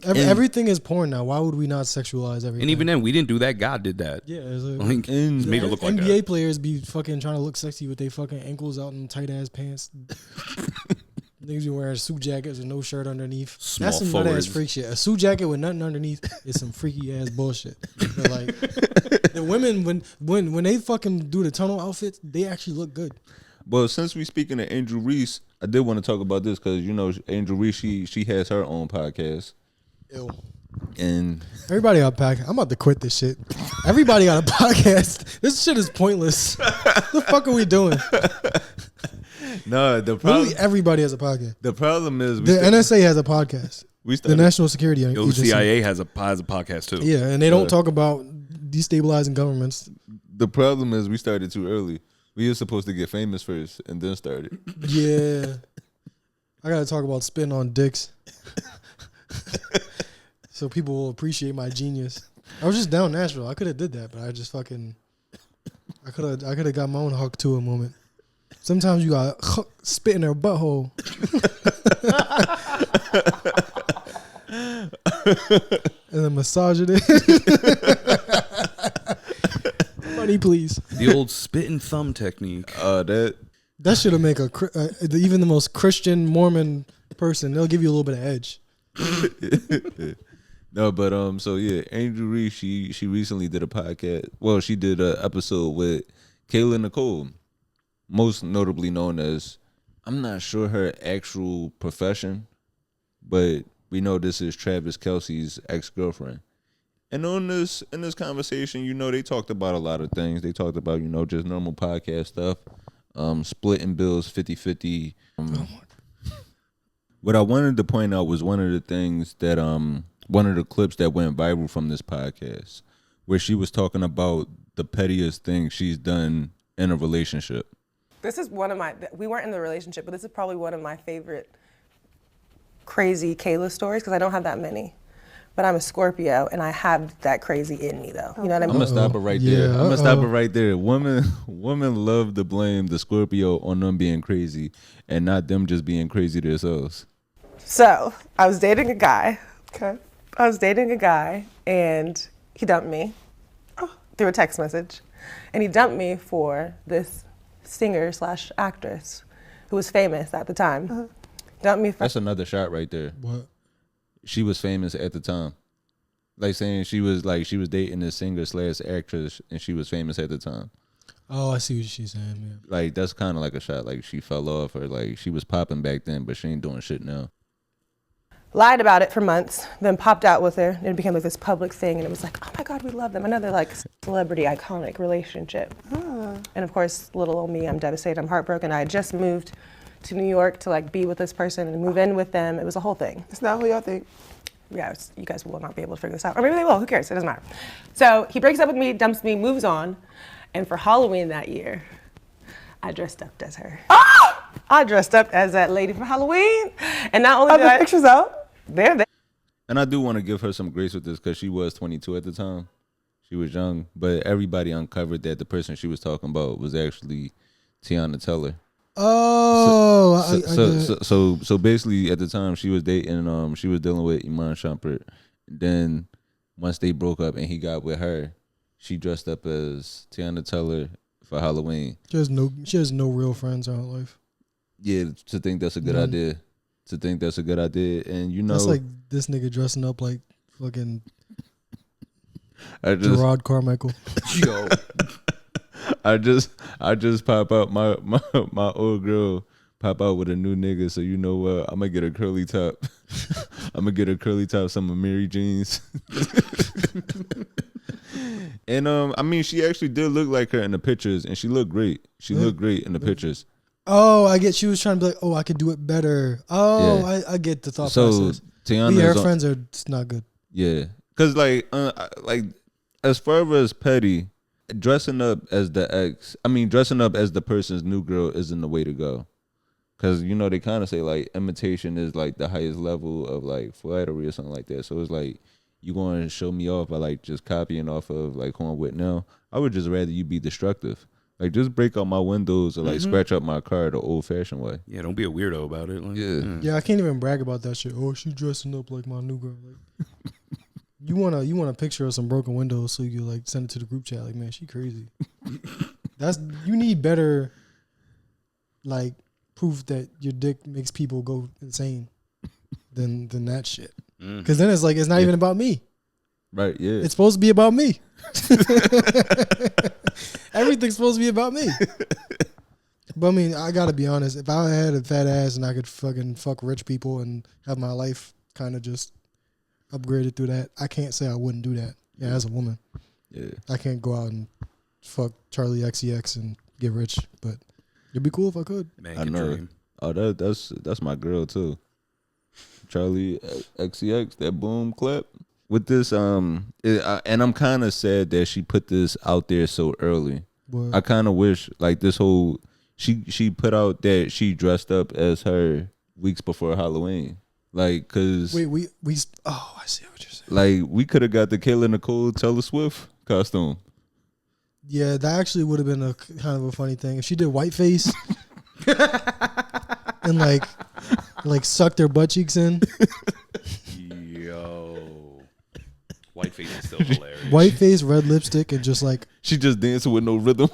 Everything is porn now. Why would we not sexualize everything? And even then, we didn't do that. God did that. Yeah, it's made her look like NBA that. players be fucking trying to look sexy with their fucking ankles out in tight ass pants. Niggas be wearing suit jackets with no shirt underneath. That's some nut ass freak shit. A suit jacket with nothing underneath is some freaky ass bullshit. But like the women, when they fucking do the tunnel outfits, they actually look good. But since we speaking of Angel Reese, I did want to talk about this because Angel Reese, she has her own podcast. Ew. And everybody got a podcast. I'm about to quit this shit. Everybody got a podcast. This shit is pointless. What the fuck are we doing? No, the problem. Literally everybody has a podcast. The problem is the NSA has a podcast. The National Security Agency. The CIA has a podcast too. Yeah, and they don't talk about destabilizing governments. The problem is we started too early. We were supposed to get famous first and then started. Yeah. I got to talk about spitting on dicks. So people will appreciate my genius. I was just down Nashville. I could have did that, but I just fucking... I could have got my own Huck to a moment. Sometimes you got spit in their butthole. And then massage it in. Money, please. The old spit and thumb technique. That should make even the most Christian Mormon person. They'll give you a little bit of edge. No, but so yeah, Angel Reese, she recently did a podcast. Well, she did an episode with Kayla Nicole, most notably known as, I'm not sure her actual profession, but we know this is Travis Kelce's ex-girlfriend. And in this conversation, they talked about a lot of things. They talked about, just normal podcast stuff, splitting bills 50-50. What I wanted to point out was one of the things that one of the clips that went viral from this podcast, where she was talking about the pettiest thing she's done in a relationship. This is we weren't in the relationship, but this is probably one of my favorite crazy Kayla stories, because I don't have that many. But I'm a Scorpio, and I have that crazy in me, though. You know what I mean? I'm gonna stop it right there. I'm gonna stop it right there. Women love to blame the Scorpio on them being crazy, and not them just being crazy themselves. So I was dating a guy. Okay. I was dating a guy, and he dumped me through a text message, and he dumped me for this singer/actress who was famous at the time. Dumped me for. That's another shot right there. What? she was famous at the time. Like saying she was dating a singer/actress and she was famous at the time. Oh, I see what she's saying. Yeah. Like that's kind of like a shot. Like she fell off or like she was popping back then, but she ain't doing shit now. Lied about it for months, then popped out with her. And it became like this public thing, and it was like, oh my God, we love them. Another like celebrity iconic relationship. And of course, little old me, I'm devastated, I'm heartbroken. I had just moved to New York to like be with this person and move in with them. It was a whole thing. It's not who y'all think. Yeah, you guys will not be able to figure this out. Or maybe they will, who cares, it doesn't matter. So he breaks up with me, dumps me, moves on. And for Halloween that year, I dressed up as her. Ah! I dressed up as that lady for Halloween. And not only did the pictures out. They're there. And I do want to give her some grace with this because she was 22 at the time. She was young, but everybody uncovered that the person she was talking about was actually Tiana Teller. Oh, So basically at the time she was dating, she was dealing with Iman Shumpert. Then once they broke up and he got with her, she dressed up as Tiana Teller for Halloween. She has no real friends in her life. Yeah, to think that's a good idea. To think that's a good idea, and you know, that's like this nigga dressing up like fucking Gerard Carmichael. Yo, I just pop out my old girl pop out with a new nigga. So you know what? I'm gonna get a curly top. I'm gonna get a curly top, some of Mary jeans. And I mean, she actually did look like her in the pictures, and she looked great. She looked great in the pictures. Oh, I get. She was trying to be like, oh, I could do it better. Oh, yeah. I get the thought process. Tiana, her friends are just not good. Yeah, cause like as far as petty, dressing up as the person's new girl isn't the way to go. Cause you know they kind of say like imitation is like the highest level of like flattery or something like that. So it's like you going to show me off by like just copying off of like who I'm with now. I would just rather you be destructive. Like, just break out my windows or, like, scratch up my car the old-fashioned way. Yeah, don't be a weirdo about it. Like, yeah, I can't even brag about that shit. Oh, she dressing up like my new girl. Like, you want a picture of some broken windows so you, like, send it to the group chat. Like, man, she crazy. You need better, like, proof that your dick makes people go insane than that shit. Because then it's like, it's not even about me. Right, yeah. It's supposed to be about me. Everything's supposed to be about me. But I mean, I gotta be honest. If I had a fat ass and I could fucking fuck rich people and have my life kind of just upgraded through that, I can't say I wouldn't do that. Yeah, as a woman. Yeah. I can't go out and fuck Charlie XCX and get rich, but it'd be cool if I could. Man, I know. Dream. Oh, that's my girl too. Charlie XCX, that boom clip. With this, and I'm kind of sad that she put this out there so early. What? I kind of wish, like, this whole, she put out that she dressed up as her weeks before Halloween. Like, cause we I see what you're saying. Like, we could have got the Kayla Nicole Taylor Swift costume. Yeah, that actually would have been a kind of a funny thing if she did whiteface and like sucked her butt cheeks in. Yo. Whiteface is still hilarious. Whiteface, red lipstick, and just like she just dancing with no rhythm.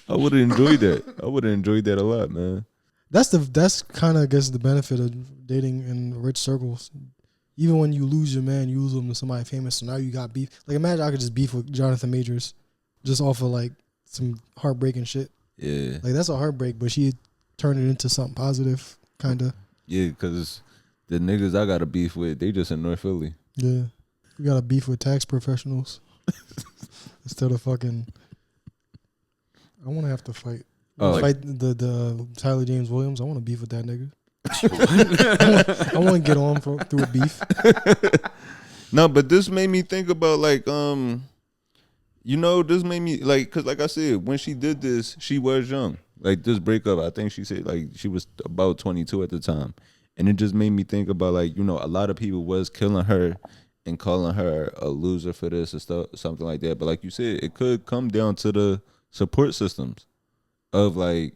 I would have enjoyed that. I would have enjoyed that a lot, man. That's kind of, I guess, the benefit of dating in rich circles. Even when you lose your man, you lose him to somebody famous. So now you got beef. Like, imagine I could just beef with Jonathan Majors, just off of like some heartbreaking shit. Yeah, like that's a heartbreak, but she turned it into something positive, kind of. Yeah, because the niggas I got a beef with, they just in North Philly. Yeah. We got a beef with tax professionals. Instead of fucking... I want to have to fight. Fight the Tyler James Williams. I want to beef with that nigga. I want to get on through a beef. No, but this made me think about like, this made me like, because like I said, when she did this, she was young. Like this breakup, I think she said like she was about 22 at the time. And it just made me think about like, a lot of people was killing her and calling her a loser for this or stuff, something like that. But like you said, it could come down to the support systems of like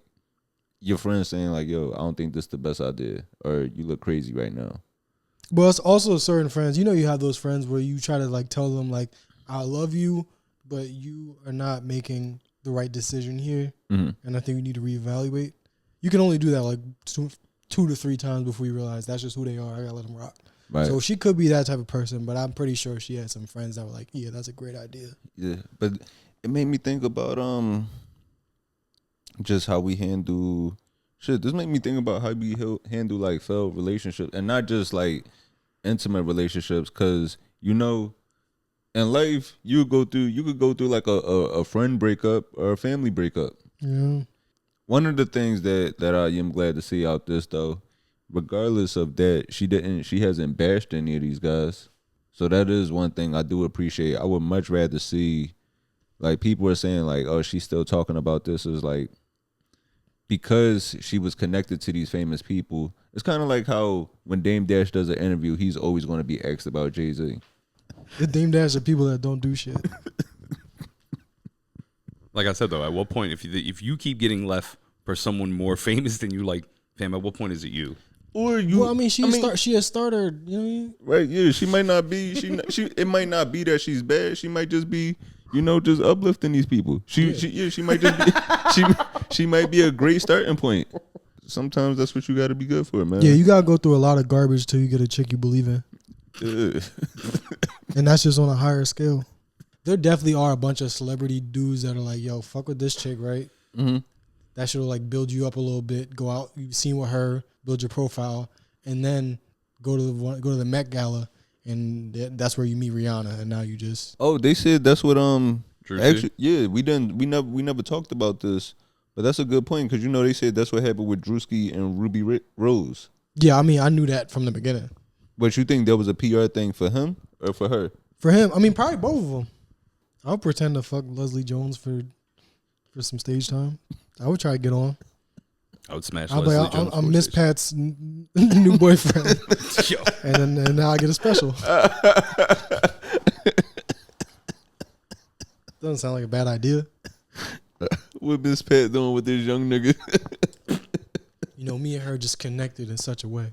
your friends saying like, yo, I don't think this is the best idea, or you look crazy right now. But it's also certain friends. You have those friends where you try to like tell them like, I love you, but you are not making the right decision here. Mm-hmm. And I think you need to reevaluate. You can only do that like 2 to 3 times before you realize that's just who they are. I gotta let them rock. Right. So she could be that type of person, but I'm pretty sure she had some friends that were like, yeah, that's a great idea. Yeah, but it made me think about just how we handle shit. This made me think about how we handle like failed relationships, and not just like intimate relationships, because you know, in life you could go through like a friend breakup or a family breakup. Yeah. One of the things that I am glad to see out this though, regardless of that, she hasn't bashed any of these guys. So that is one thing I do appreciate. I would much rather see, like, people are saying like, oh, she's still talking about this, is like, because she was connected to these famous people. It's kind of like how when Dame Dash does an interview, he's always going to be asked about Jay-Z. The Dame Dash are people that don't do shit. Like I said though, at what point if you keep getting left for someone more famous than you, like, fam, at what point is it you? Or you? Well, I mean, she a starter. You know what I mean? Right? Yeah, she might not be. She it might not be that she's bad. She might just be, you know, just uplifting these people. She might just be, she might be a great starting point. Sometimes that's what you got to be good for, man. Yeah, you gotta go through a lot of garbage till you get a chick you believe in, and that's just on a higher scale. There definitely are a bunch of celebrity dudes that are like, yo, fuck with this chick, right? Mm-hmm. That should like build you up a little bit. Go out, you've seen with her, build your profile, and then go to the Met Gala, and that's where you meet Rihanna, and now you just. Oh, they said that's what True, actually, yeah, we never talked about this, but that's a good point, because you know they said that's what happened with Drewski and Ruby Rose. Yeah, I mean, I knew that from the beginning. But you think that was a PR thing for him or for her? For him, I mean, probably both of them. I'll pretend to fuck Leslie Jones for some stage time. I would try to get on. I would smash I'll Leslie be Jones. I'm Miss Pat's new boyfriend. and now I get a special. Doesn't sound like a bad idea. What Miss Pat doing with this young nigga? You know, me and her just connected in such a way.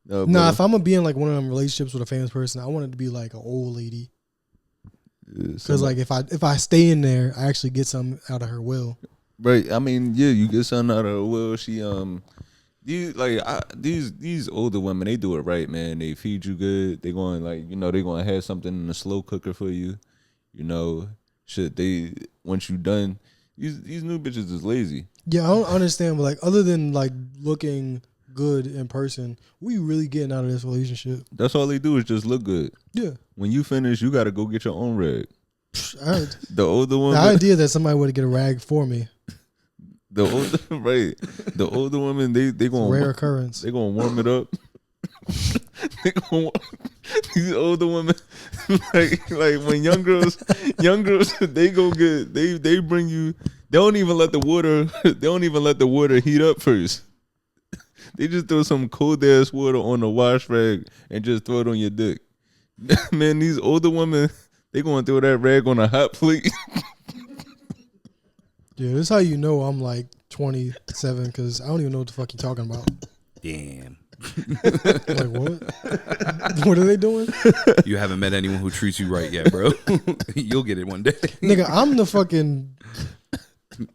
No, Nah, if I'm gonna be in like one of them relationships with a famous person, I want it to be like an old lady. Because like if I stay in there, I actually get something out of her will. right, I mean, yeah, you get something out of her will. She these older women, they do it right, man. They feed you good. They going like, you know, they gonna have something in the slow cooker for you. You know, shit. They once you done, these new bitches is lazy. Yeah, I don't understand, but like other than like looking good in person, what you really getting out of this relationship? That's all they do is just look good. Yeah. When you finish, you got to go get your own rag. The The older woman, idea that somebody would get a rag for me, the older women, they gonna rare occurrence. they gonna warm it up. These older women, like when young girls, they go get they bring you. They don't even let the water heat up first. They just throw some cold ass water on the wash rag and just throw it on your dick. Man, these older women, they gonna throw that rag on a hot plate. Yeah, this is how you know I'm like 27 because I don't even know what the fuck you're talking about. Damn. Like what? What are they doing? You haven't met anyone who treats you right yet, bro. You'll get it one day. Nigga, I'm the fucking.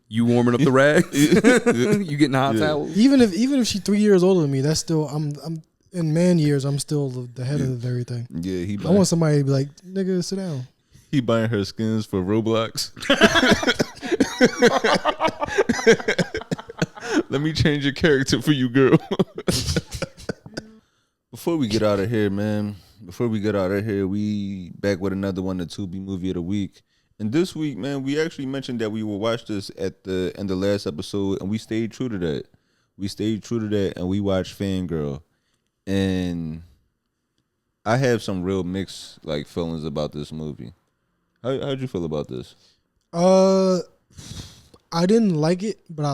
You warming up the rags? You getting a hot towel? Even if she's 3 years older than me, that's still I'm in man years. I'm still the head of everything. Yeah, I want somebody to be like, nigga, sit down. He buying her skins for Roblox. Let me change your character for you, girl. Before we get out of here, man. We back with another one, the Tubi movie of the week. And this week, man, we actually mentioned that we will watch this at the end of the last episode, and we stayed true to that. And we watched Fangirl. And I have some real mixed like feelings about this movie. How'd you feel about this? I didn't like it, but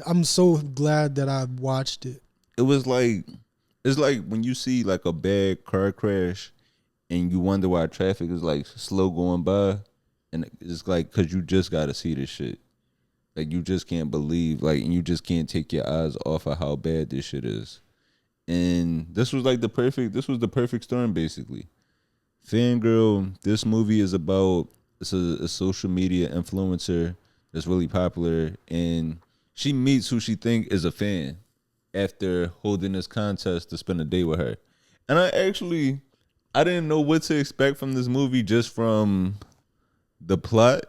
I'm so glad that I watched it. It's like when you see like a bad car crash and you wonder why traffic is like slow going by, and it's like because you just got to see this shit. Like you just can't believe, like, and you just can't take your eyes off of how bad this shit is. And this was the perfect storm, basically. Fangirl, this movie is about, it's a social media influencer that's really popular, and she meets who she think is a fan. after holding this contest to spend a day with her. And I didn't know what to expect from this movie just from the plot.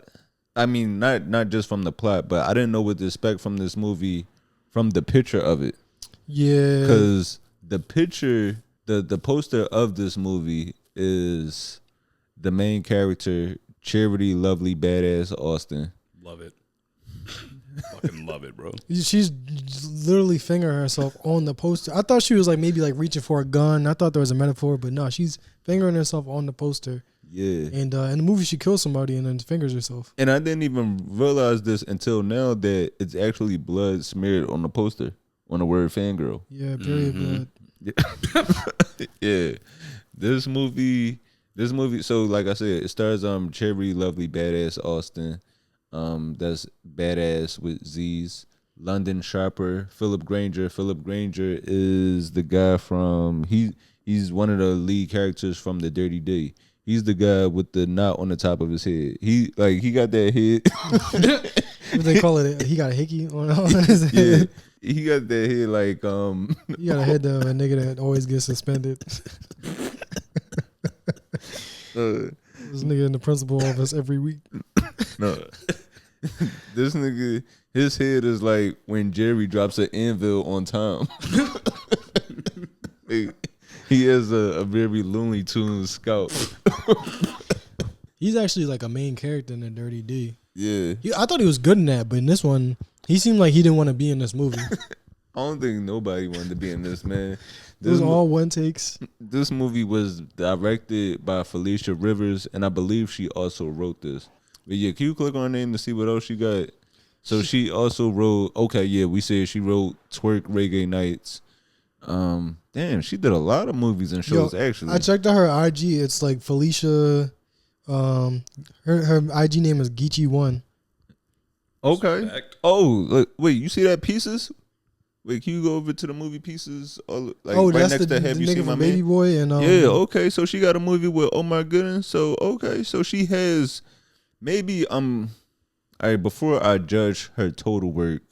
I mean, not just from the plot, but I didn't know what to expect from this movie from the picture of it. Yeah. Because the picture, the poster of this movie is the main character, Charity Lovely Badass Austin. Love it. Fucking love it, bro. She's literally fingering herself on the poster. I thought she was like maybe like reaching for a gun. I thought there was a metaphor, but no, she's fingering herself on the poster. Yeah. And in the movie, she kills somebody and then fingers herself. And I didn't even realize this until now that it's actually blood smeared on the poster on the word fangirl. Yeah, period blood. Yeah. This movie, so like I said, it stars Charity Lovely Badass Austin. That's badass with Z's. London Sharper, Philip Granger. Philip Granger is the guy from he's one of the lead characters from The Dirty D. He's the guy with the knot on the top of his head. He got that head. What they call it? He got a hickey on his head. Yeah, he got that head like You got a head of a nigga that always gets suspended. This nigga in the principal office every week. No. This nigga, his head is like when Jerry drops an anvil on Tom. He has a very Looney Tunes scalp. He's actually like a main character in The Dirty D. Yeah. I thought he was good in that, but in this one, he seemed like he didn't want to be in this movie. I don't think nobody wanted to be in this, man. It was all one takes. This movie was directed by Felicia Rivers, and I believe she also wrote this. But yeah, can you click on her name to see what else she got? So she also wrote, okay, yeah, we said she wrote Twerk Reggae Nights. Damn, she did a lot of movies and shows, actually. I checked out her IG. It's like Felicia. Her IG name is Geechee1. Okay. Respect. Oh, look, wait, you see that Pieces? Wait, can you go over to the movie Pieces? Like right That's next the to Have You nigga Seen My from Baby Man? Boy and Yeah, okay. So she got a movie with Oh My Goodness. So okay, so she has maybe all right, before I judge her total work,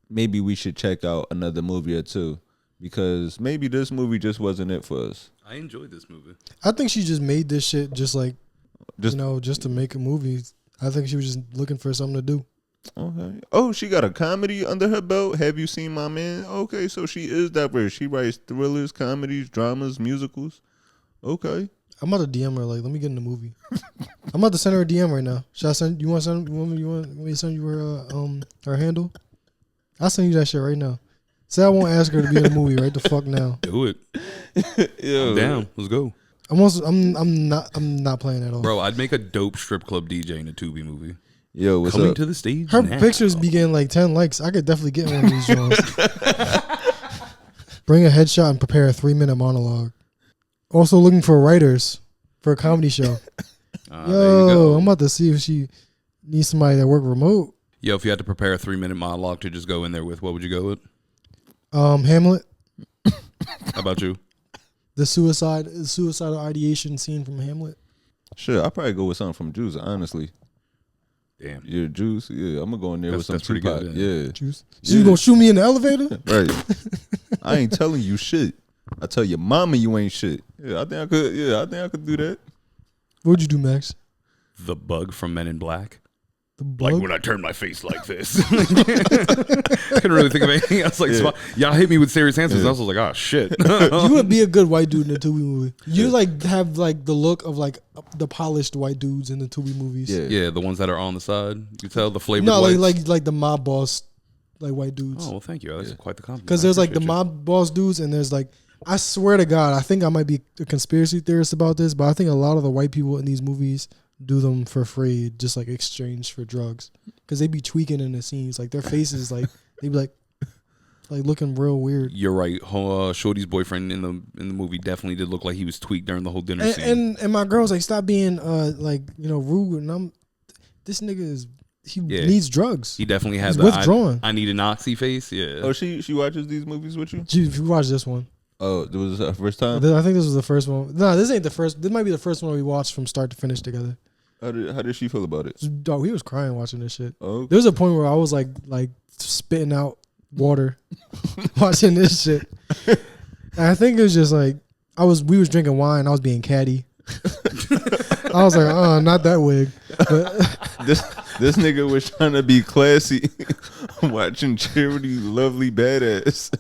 maybe we should check out another movie or two. Because maybe this movie just wasn't it for us. I enjoyed this movie. I think she just made this shit just to make a movie. I think she was just looking for something to do. Okay. Oh, she got a comedy under her belt. Have You Seen My Man? Okay, so she is diverse. She writes thrillers, comedies, dramas, musicals. Okay. I'm about to DM her like, let me get in the movie. I'm about to send her a DM right now. Should I send? You want me to send you her handle? I'll send you that shit right now. Say I won't ask her to be in the movie right the fuck now. Do it. Yo. I'm down. Let's go. I'm not playing at all. Bro, I'd make a dope strip club DJ in a Tubi movie. Yo, what's Coming up? to the stage Her now. pictures be getting like 10 likes. I could definitely get one of these joints. Bring a headshot and prepare a 3-minute monologue. Also looking for writers for a comedy show. There you go. Yo, I'm about to see if she needs somebody that work remote. Yo, if you had to prepare a 3-minute monologue to just go in there with, what would you go with? Hamlet, How about you? the suicidal ideation scene from Hamlet. Sure, I'll probably go with something from Juice, honestly. Damn. Yeah, Juice. Yeah, I'm going to go in there with some That's pretty Tupac. good, Yeah. Juice. So you gonna shoot me in the elevator? Right. I ain't telling you shit. I tell your mama you ain't shit. Yeah, I think I could. Yeah, I think I could do that. What'd you do, Max? The bug from Men in Black. The bug? Like when I turn my face like this. I couldn't really think of anything else. Like, y'all hit me with serious answers. I was like, oh shit. You would be a good white dude in the Tubi movie. You like have like the look of like the polished white dudes in the Tubi movies. Yeah. Yeah, the ones that are on the side. You tell the flavored No, whites. like the mob boss, like white dudes. Oh well, thank you. That's quite the compliment. Because I there's like the appreciate you. mob boss dudes, and there's like, I swear to God, I think I might be a conspiracy theorist about this, but I think a lot of the white people in these movies do them for free, just like exchange for drugs, because they be tweaking in the scenes, like their faces, like they be like looking real weird. You're right. Shorty's boyfriend in the movie definitely did look like he was tweaked during the whole dinner scene. And my girl's like, stop being rude, and this nigga needs drugs. He definitely He's had withdrawn. I need an oxy face. Yeah. Oh, she watches these movies with you? If you watch this one, Oh, it was her first time? I think this was the first one. No, this ain't the first. This might be the first one we watched from start to finish together. How did she feel about it? Dog, he was crying watching this shit. Oh, There was a point where I was like spitting out water watching this shit. And I think it was just like we was drinking wine. I was being catty. I was like, not that wig. But this nigga was trying to be classy, watching Charity Lovely Badass.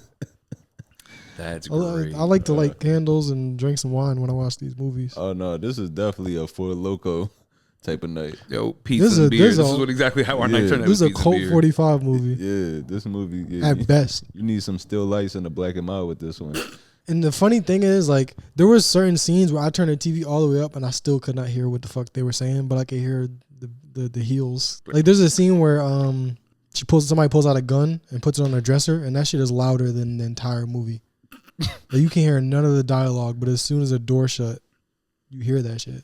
That's great. I like to light candles and drink some wine when I watch these movies. Oh no, this is definitely a Four Loko type of night. Yo, pizza and beer. This is what exactly how our night turned out. This is a Colt 45 movie. Yeah, this movie. Yeah, at best. You need some still lights and a black and mild with this one. And the funny thing is, like, there were certain scenes where I turned the TV all the way up and I still could not hear what the fuck they were saying, but I could hear the heels. Like, there's a scene where somebody pulls out a gun and puts it on a dresser, and that shit is louder than the entire movie. Like, you can hear none of the dialogue, but as soon as the door shut, you hear that shit.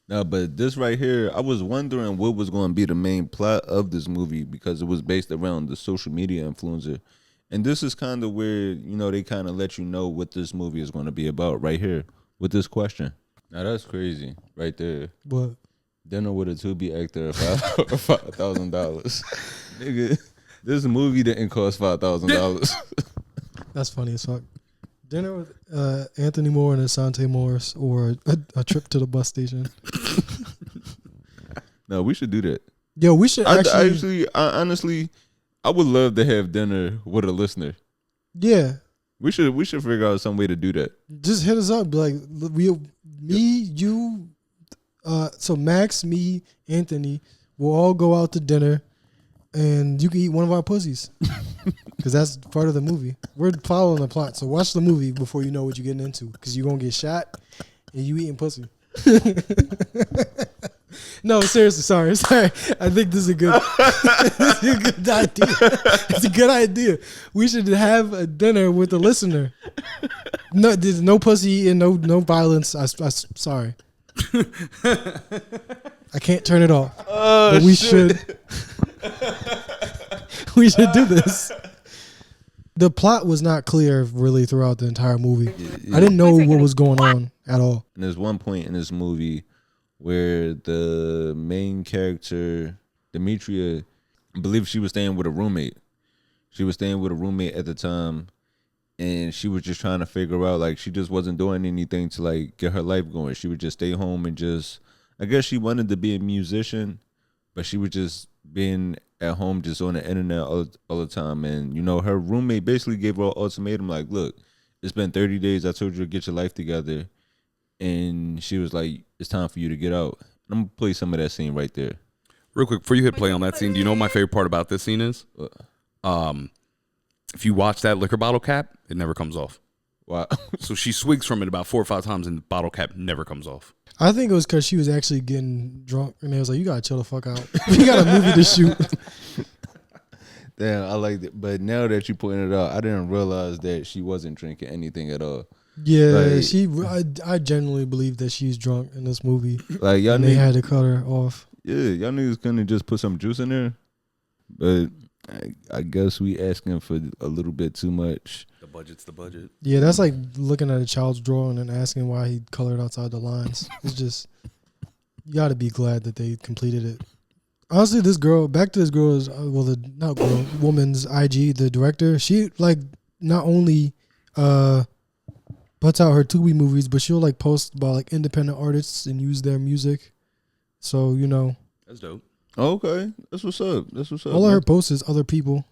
No, but this right here, I was wondering what was going to be the main plot of this movie because it was based around the social media influencer. And this is kind of where, they kind of let you know what this movie is going to be about right here with this question. Now, that's crazy right there. What? Dinner with a Tubi actor for $5,000. Nigga, this movie didn't cost $5,000. That's funny as fuck. Dinner with Anthony Moore and Asante Morris, or a trip to the bus station. No, we should do that. Yo, we should I honestly, I would love to have dinner with a listener. Yeah. We should figure out some way to do that. Just hit us up. Like, you, so Max, me, Anthony, we'll all go out to dinner and you can eat one of our pussies. Because that's part of the movie. We're following the plot. So watch the movie before you know what you're getting into. Because you're going to get shot and you eating pussy. No, seriously, sorry. I think this is a good idea. It's a good idea. We should have a dinner with the listener. No, there's no pussy and no violence. Sorry. I can't turn it off. But we should. We should do this. The plot was not clear really throughout the entire movie. Yeah. I didn't know what was going on at all. And there's one point in this movie where the main character, Demetria, I believe she was staying with a roommate. She was staying with a roommate at the time, and she was just trying to figure out, like, she just wasn't doing anything to, like, get her life going. She would just stay home and just, I guess she wanted to be a musician, but she was just being at home just on the internet all the time. And, her roommate basically gave her an ultimatum, like, look, it's been 30 days. I told you to get your life together. And she was like, it's time for you to get out. I'm going to play some of that scene right there. Real quick, before you hit play on that scene, do you know what my favorite part about this scene is? If you watch that liquor bottle cap, it never comes off. Wow. So she swigs from it about 4 or 5 times and the bottle cap never comes off. I think it was because she was actually getting drunk and they was like, you got to chill the fuck out. You got a movie to shoot. Damn, I like it. But now that you pointed it out, I didn't realize that she wasn't drinking anything at all. Yeah, I genuinely believe that she's drunk in this movie. Like, y'all they had to cut her off. Yeah, y'all niggas couldn't just put some juice in there. But I guess we asking for a little bit too much. The budget's the budget. Yeah, that's like looking at a child's drawing and asking why he colored outside the lines. It's just, you got to be glad that they completed it. Honestly, back to this girl's, woman's IG, the director, she, like, not only puts out her Tubi movies, but she'll, like, post about, like, independent artists and use their music. So, That's dope. Okay, that's what's up. All of her posts is other people,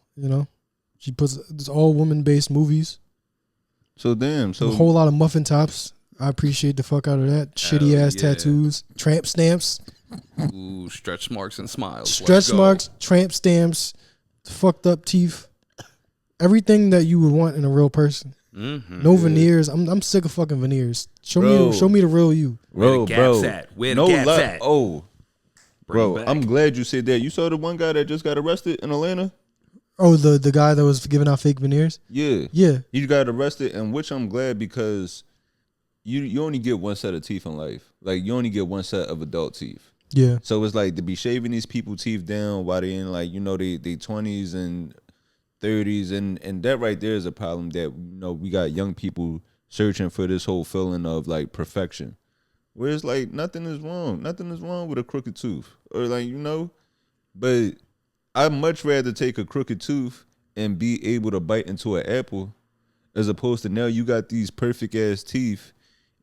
She puts, it's all woman-based movies. So, damn. A whole lot of muffin tops. I appreciate the fuck out of that. Shitty-ass tattoos. Tramp stamps. Ooh, stretch marks and smiles. Stretch marks, tramp stamps, fucked up teeth. Everything that you would want in a real person. Mm-hmm. No veneers. I'm sick of fucking veneers. Show me the real you. Where the gaps at? Oh, bro, I'm glad you said that. You saw the one guy that just got arrested in Atlanta? Oh, the guy that was giving out fake veneers? Yeah. Yeah. He got arrested, and which I'm glad because you only get one set of teeth in life. Like, you only get one set of adult teeth. Yeah. So it's like to be shaving these people's teeth down while they in, like, they 20s and 30s, and that right there is a problem that we got young people searching for this whole feeling of, like, perfection. Where it's like nothing is wrong with a crooked tooth, or, like, but I'd much rather take a crooked tooth and be able to bite into an apple, as opposed to now you got these perfect ass teeth,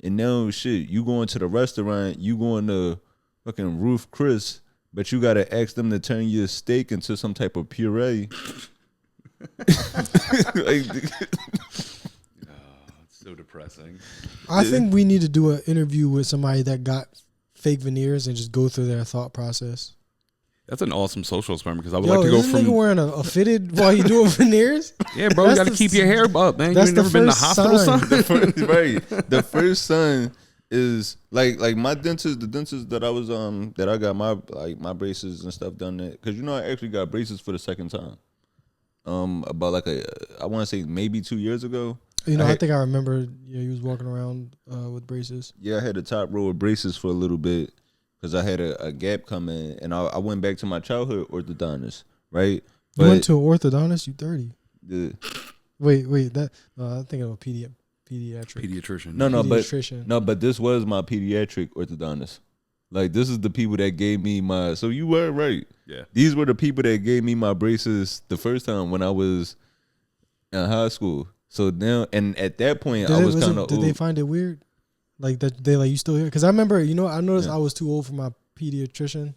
and now shit, you going to the restaurant, you going to fucking Ruth Chris, but you gotta ask them to turn your steak into some type of puree. Like, It's so depressing. I think we need to do an interview with somebody that got fake veneers and just go through their thought process. That's an awesome social experiment because I would Yo, like to go is this from. nigga wearing a fitted while you doing veneers? Yeah, bro, you got to keep your hair up, man. That's You ain't never been to the first hospital, sign. son. Right. The first sign is like my dentist, the dentist that I was that I got my braces and stuff done there, because I actually got braces for the second time. About like I want to say maybe 2 years ago. I think I remember. Yeah, he was walking around with braces. Yeah, I had the top row of braces for a little bit because I had a gap coming, and I went back to my childhood orthodontist. Right. You went to an orthodontist. You 30. The, Wait. That I'm thinking of a pediatric. Pediatrician. No, but this was my pediatric orthodontist. Like, this is the people that gave me my. So you were right. Yeah. These were the people that gave me my braces the first time when I was in high school. So now, and at that point, I was kind of. Did they find it weird? Like that they you still here? Because I remember, I noticed I was too old for my pediatrician,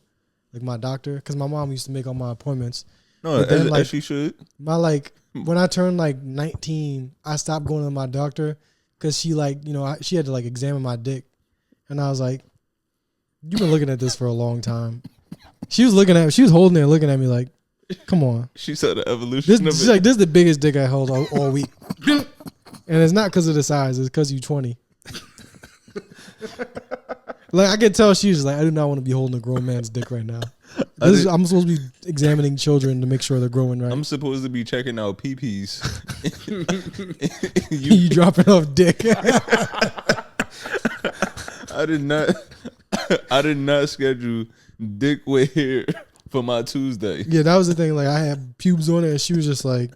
like my doctor, because my mom used to make all my appointments. No, as she should. When I turned 19, I stopped going to my doctor because she she had to examine my dick, and I was like, "You've been looking at this for a long time." She was holding it and looking at me like, "Come on." She saw the evolution of it. She's like, "This is the biggest dick I held all week," and it's not because of the size; it's because you're 20. I could tell she was like, "I do not want to be holding a grown man's dick right now." I'm supposed to be examining children to make sure they're growing right. I'm supposed to be checking out peepees. You dropping off dick. I did not schedule dick wear for my Tuesday. Yeah, that was the thing. I had pubes on it, and she was just like,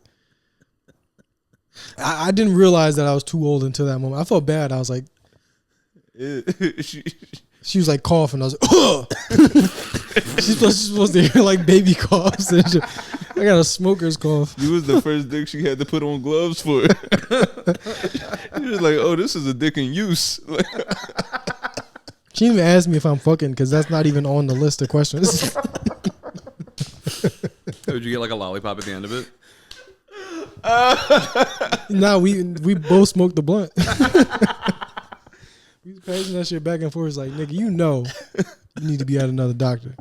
I didn't realize that I was too old until that moment. I felt bad. I was like, she was like coughing. I was like, ugh. She's supposed to hear baby coughs. And shit. I got a smoker's cough. You was the first dick she had to put on gloves for. She was like, "Oh, this is a dick in use." She didn't even ask me if I'm fucking because that's not even on the list of questions. Would you get a lollipop at the end of it? Nah, we both smoked the blunt. We was passing that shit back and forth. It's like, nigga, you need to be at another doctor.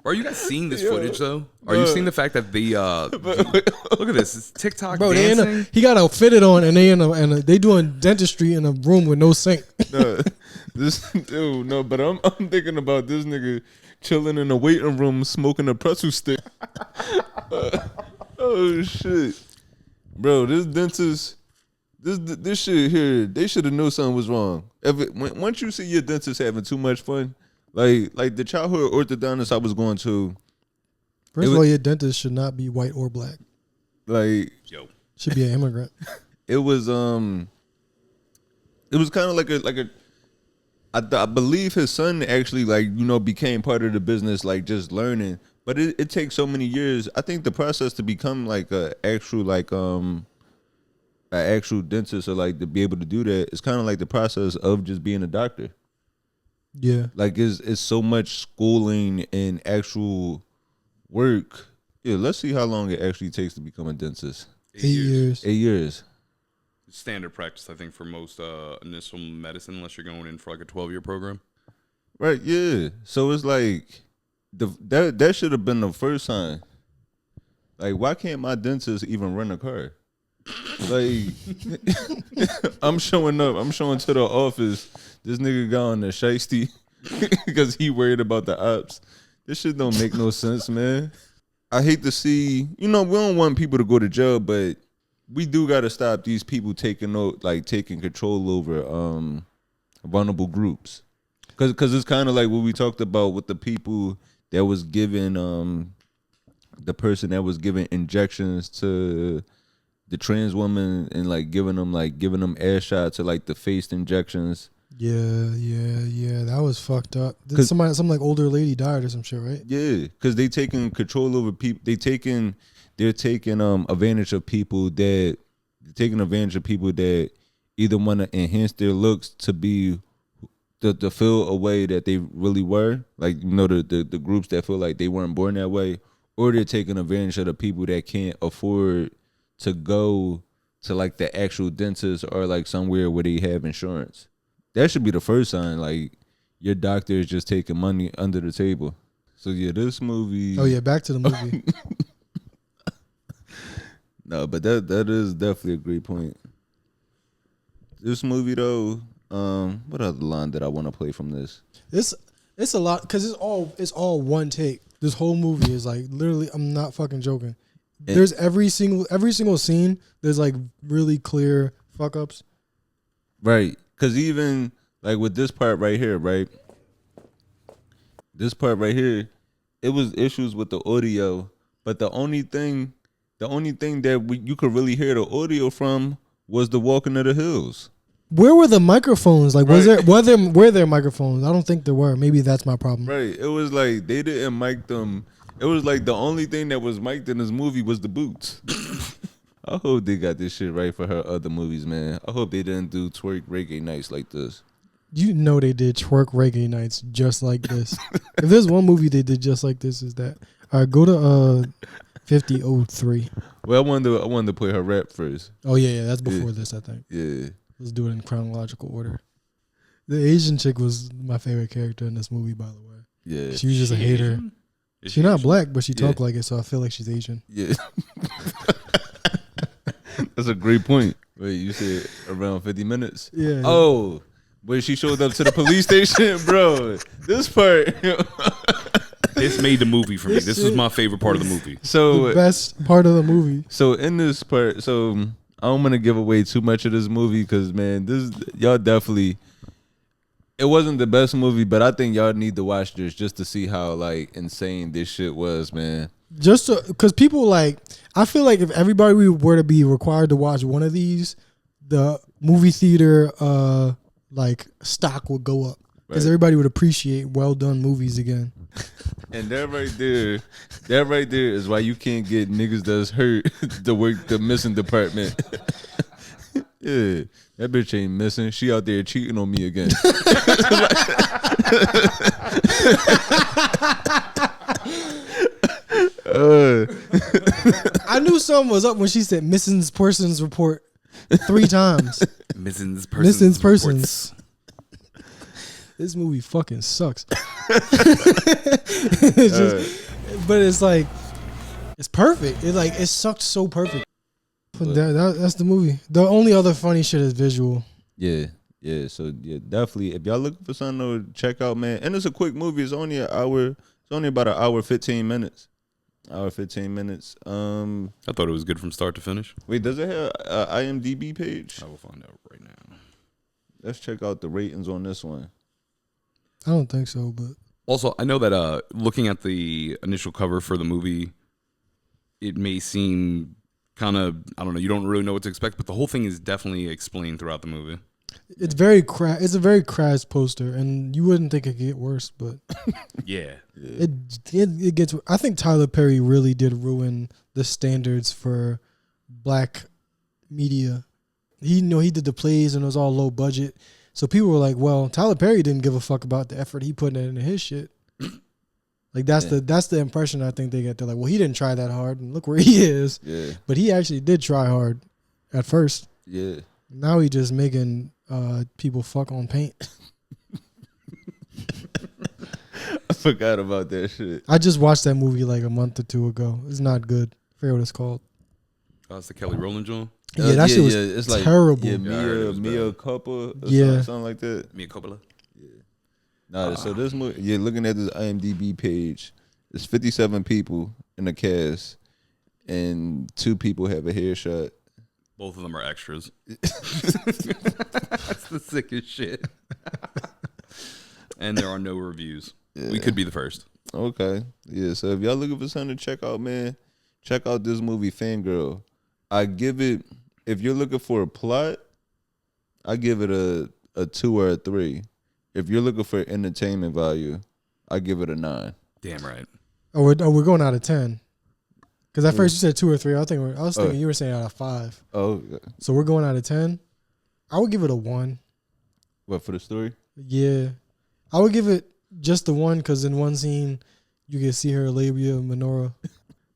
Are you guys seeing this footage though? Are you seeing the fact that look at this? It's TikTok dancing. He got a fitted on, and they doing dentistry in a room with no sink. No, but I'm thinking about this nigga chilling in a waiting room smoking a pretzel stick. Oh shit, bro! This dentist, this shit here, they should have known something was wrong. Once you see your dentist having too much fun, like the childhood orthodontist I was going to. First of all, your dentist should not be white or black. Should be an immigrant. It was kind of like a. I believe his son actually became part of the business, just learning. But it takes so many years. I think the process to become an actual dentist or to be able to do that is kind of like the process of just being a doctor. Yeah. It's so much schooling and actual work. Yeah, let's see how long it actually takes to become a dentist. 8 years. 8 years. Standard practice, I think, for most initial medicine, unless you're going in for a 12-year program. Right, yeah. So it's that should have been the first sign. Why can't my dentist even run a car? I'm showing up. I'm showing to the office. This nigga got on the shiesty because he worried about the ops. This shit don't make no sense, man. I hate to see, we don't want people to go to jail, but we do got to stop these people taking control over vulnerable groups. Because it's kind of like what we talked about with the people that was giving the person that was giving injections to the trans woman and giving them air shots or the face injections. Yeah, that was fucked up. Some older lady died or some shit, right? Yeah, because they taking control over people. They they're taking advantage of people that either want to enhance their looks to be to feel a way that they really were, like the groups that feel like they weren't born that way, or they're taking advantage of the people that can't afford to go to like the actual dentist or like somewhere where they have insurance. That should be the first sign, like your doctor is just taking money under the table. So yeah, this movie. Oh yeah, back to the movie. No, but that is definitely a great point. This movie though, what other line did I want to play from this? It's a lot because it's all one take. This whole movie is like literally. I'm not fucking joking. There's every single scene. There's like really clear fuck ups. Right, because even like with this part right here, right. This part right here, it was issues with the audio, but the only thing that you could really hear the audio from was the Walking of the Hills. Where were the microphones? Like, right. were there microphones? I don't think there were. Maybe that's my problem. Right. It was like they didn't mic them. It was like the only thing that was mic'd in this movie was the boots. I hope they got this shit right for her other movies, man. I hope they didn't do twerk reggae nights like this. You know they did twerk reggae nights just like this. If there's one movie they did just like this, is that. All right, go to 5003. Well, I wanted to play her rap first. Oh yeah, that's before this, I think. Yeah. Let's do it in chronological order. The Asian chick was my favorite character in this movie, by the way. Yeah. She was just a hater. She's not black, but she talked like it, so I feel like she's Asian. Yeah. That's a great point. Wait, you said around 50 minutes? Yeah. Oh, when she showed up to the police station, bro. This part. This made the movie for me. This was my favorite part of the movie. So the best part of the movie. So in this part, so I don't want to give away too much of this movie because, man, y'all definitely. It wasn't the best movie, but I think y'all need to watch this just to see how like insane this shit was, man. Just because people like, I feel like if everybody were to be required to watch one of these, the movie theater like stock would go up because everybody would appreciate well done movies again. And that right there is why you can't get niggas that's hurt to work the missing department. Yeah, that bitch ain't missing. She out there cheating on me again. I knew something was up when she said missing persons report 3 times. Missing persons. This movie fucking sucks. It's just, but it's like, it's perfect. It sucked so perfect. That's the movie. The only other funny shit is visual. Yeah. So yeah, definitely. If y'all looking for something to check out, man, and it's a quick movie. It's only an hour. It's only about an hour 15 minutes. Hour 15 minutes. I thought it was good from start to finish. Wait, does it have an IMDb page? I will find out right now. Let's check out the ratings on this one. I don't think so, but also I know that looking at the initial cover for the movie, it may seem kind of, I don't know, you don't really know what to expect, but the whole thing is definitely explained throughout the movie. It's very it's a very crass poster, and you wouldn't think it could get worse, but yeah. It gets. I think Tyler Perry really did ruin the standards for black media. He did the plays and it was all low budget, so people were like, "Well, Tyler Perry didn't give a fuck about the effort he put into his shit." Like that's the impression I think they get. They're like, "Well, he didn't try that hard, and look where he is." Yeah. But he actually did try hard at first. Yeah. Now he just making people fuck on paint. I forgot about that shit. I just watched that movie like a month or 2 ago. It's not good. I forget what it's called. Oh, it's the Kelly Rowland joint? Yeah, that shit was it's like, terrible. Yeah, Mia Coppola or something like that. Mia Coppola? Yeah. Nah, so this movie, you're looking at this IMDb page. There's 57 people in the cast, and 2 people have a hairshot. Both of them are extras. That's the sickest shit. And there are no reviews. Yeah. We could be the first. Okay. Yeah, so if y'all looking for something to check out, man, check out this movie, Fangirl. I give it, if you're looking for a plot, I give it a 2 or a 3. If you're looking for entertainment value, I give it a 9. Damn right. Oh, we're going out of 10. Because at first you said 2 or 3. I was thinking you were saying out of 5. Oh, so we're going out of 10. I would give it a 1. What, for the story? Yeah, I would give it just the 1 because in one scene you can see her labia menorah.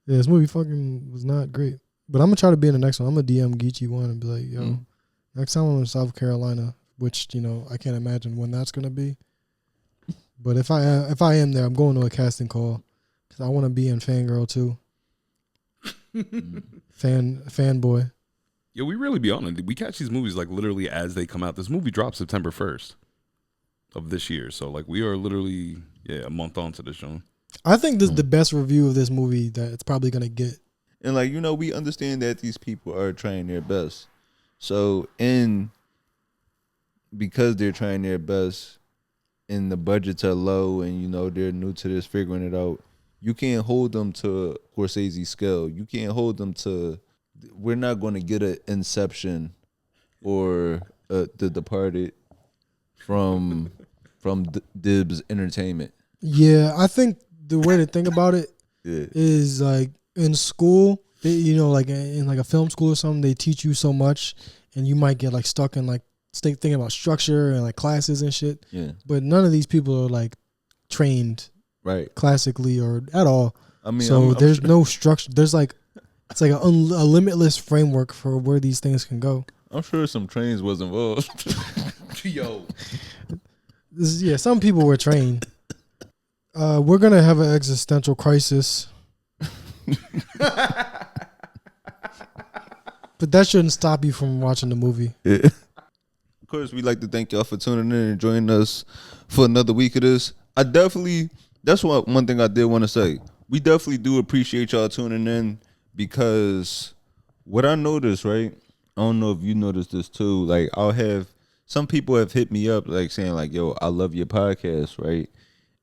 Yeah, this movie fucking was not great. But I'm gonna try to be in the next one. I'm gonna DM Geechee one and be like, yo, next time I'm in South Carolina, which I can't imagine when that's gonna be. But if I am there, I'm going to a casting call because I want to be in Fangirl too. Fanboy. Yeah, we really be on it. We catch these movies like literally as they come out. This movie drops September 1st of this year, so like we are literally a month on to this show. I think this is the best review of this movie that it's probably gonna get. And like we understand that these people are trying their best. So because they're trying their best, and the budgets are low, and they're new to this, figuring it out. You can't hold them to Scorsese's scale. You can't hold them to. We're not going to get an Inception or The Departed from Dibs Entertainment. Yeah, I think the way to think about it is like in school, like in like a film school or something, they teach you so much, and you might get like stuck in like thinking about structure and like classes and shit. Yeah. But none of these people are like trained classically or at all. I mean, so there's no structure. There's like it's like a limitless framework for where these things can go. I'm sure some trains was involved. Yo. Some people were trained. We're gonna have an existential crisis. But that shouldn't stop you from watching the movie. Yeah. Of course, we'd like to thank y'all for tuning in and joining us for another week of this. That's one thing I did want to say. We definitely do appreciate y'all tuning in because what I noticed, right? I don't know if you noticed this too. Like some people have hit me up like saying like, yo, I love your podcast, right?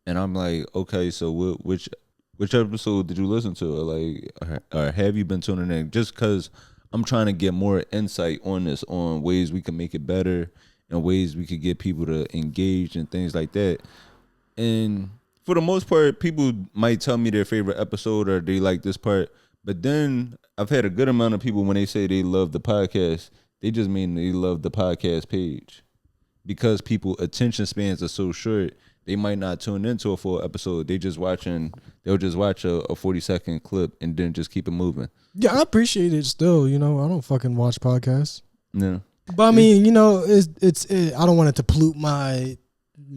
And I'm like, okay, so which episode did you listen to? Or have you been tuning in? Just because I'm trying to get more insight on this, on ways we can make it better and ways we could get people to engage and things like that. And for the most part, people might tell me their favorite episode or they like this part. But then I've had a good amount of people when they say they love the podcast, they just mean they love the podcast page. Because people attention spans are so short, they might not tune into a full episode. They'll just watch a 40-second clip and then just keep it moving. Yeah, I appreciate it still. I don't fucking watch podcasts. Yeah. But I mean, I don't want it to pollute my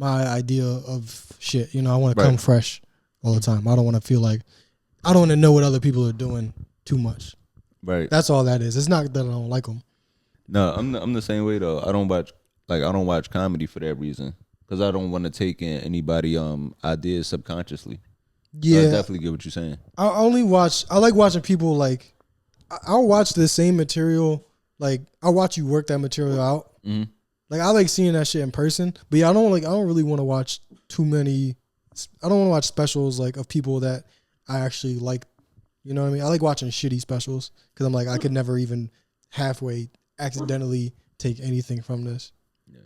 idea of shit. I want to come fresh all the time. I don't want to feel like I don't want to know what other people are doing too much. Right. That's all that is. It's not that I don't like them. No, I'm the same way though. I don't watch comedy for that reason because I don't want to take in anybody ideas subconsciously. Yeah, so I definitely get what you're saying. I like watching people like I'll watch the same material. Like I'll watch you work that material out. Mm-hmm. Like I like seeing that shit in person. But yeah, I don't really want to watch too many. I don't want to watch specials like of people that I actually like. You know what I mean? I like watching shitty specials because I'm like I could never even halfway accidentally take anything from this. Yeah.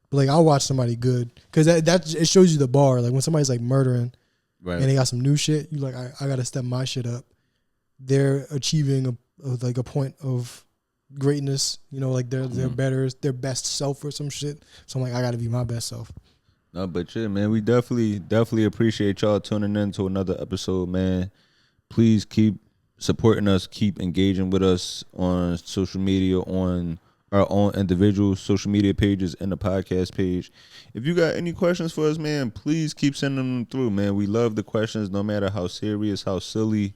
But like I'll watch somebody good because that it shows you the bar. Like when somebody's like murdering. Right. And they got some new shit. You like, I got to step my shit up. They're achieving a point of greatness. Like they're better, their best self or some shit. So I'm like, I got to be my best self. No, but yeah, man, we definitely appreciate y'all tuning in to another episode, man. Please keep supporting us, keep engaging with us on social media, on our own individual social media pages and the podcast page. If you got any questions for us, man, please keep sending them through, man. We love the questions, no matter how serious, how silly.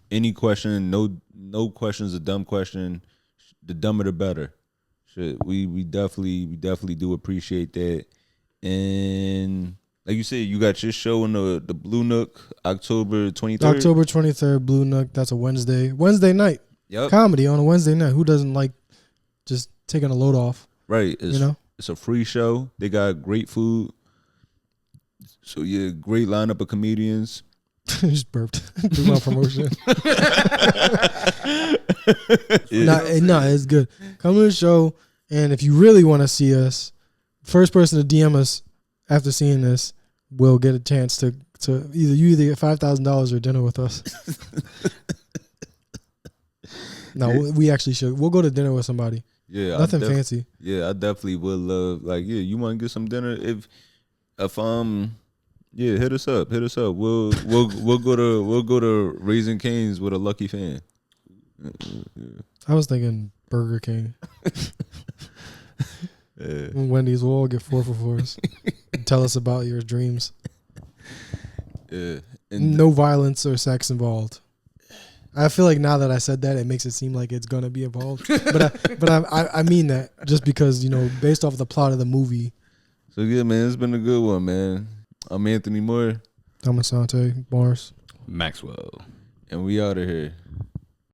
Any question, no question's a dumb question. The dumber the better. Shit, we definitely do appreciate that. And like you said, you got your show in the Blue Nook, October 23rd. October 23rd, Blue Nook. That's a Wednesday night. Yep. Comedy on a Wednesday night. Who doesn't like just taking a load off? Right. It's a free show. They got great food. So yeah, great lineup of comedians. Just burped. Do my promotion. No, it's good. Come to the show, and if you really want to see us, first person to DM us after seeing this will get a chance to either get $5,000 or dinner with us. No, we actually should. We'll go to dinner with somebody. Yeah, Nothing fancy. Yeah, I definitely would love. Like, yeah, you want to get some dinner? If yeah, hit us up. We'll go to Raising Cane's with a lucky fan. I was thinking Burger King. Yeah. Wendy's, we'll all get 4 for 4s. Tell us about your dreams. Yeah. And No violence or sex involved. I feel like now that I said that, it makes it seem like it's gonna be involved. But I mean that just because, you know, based off the plot of the movie. So yeah, man, it's been a good one, man. I'm Anthony Moore. I'm Asante Morris. Maxwell. And we out of here.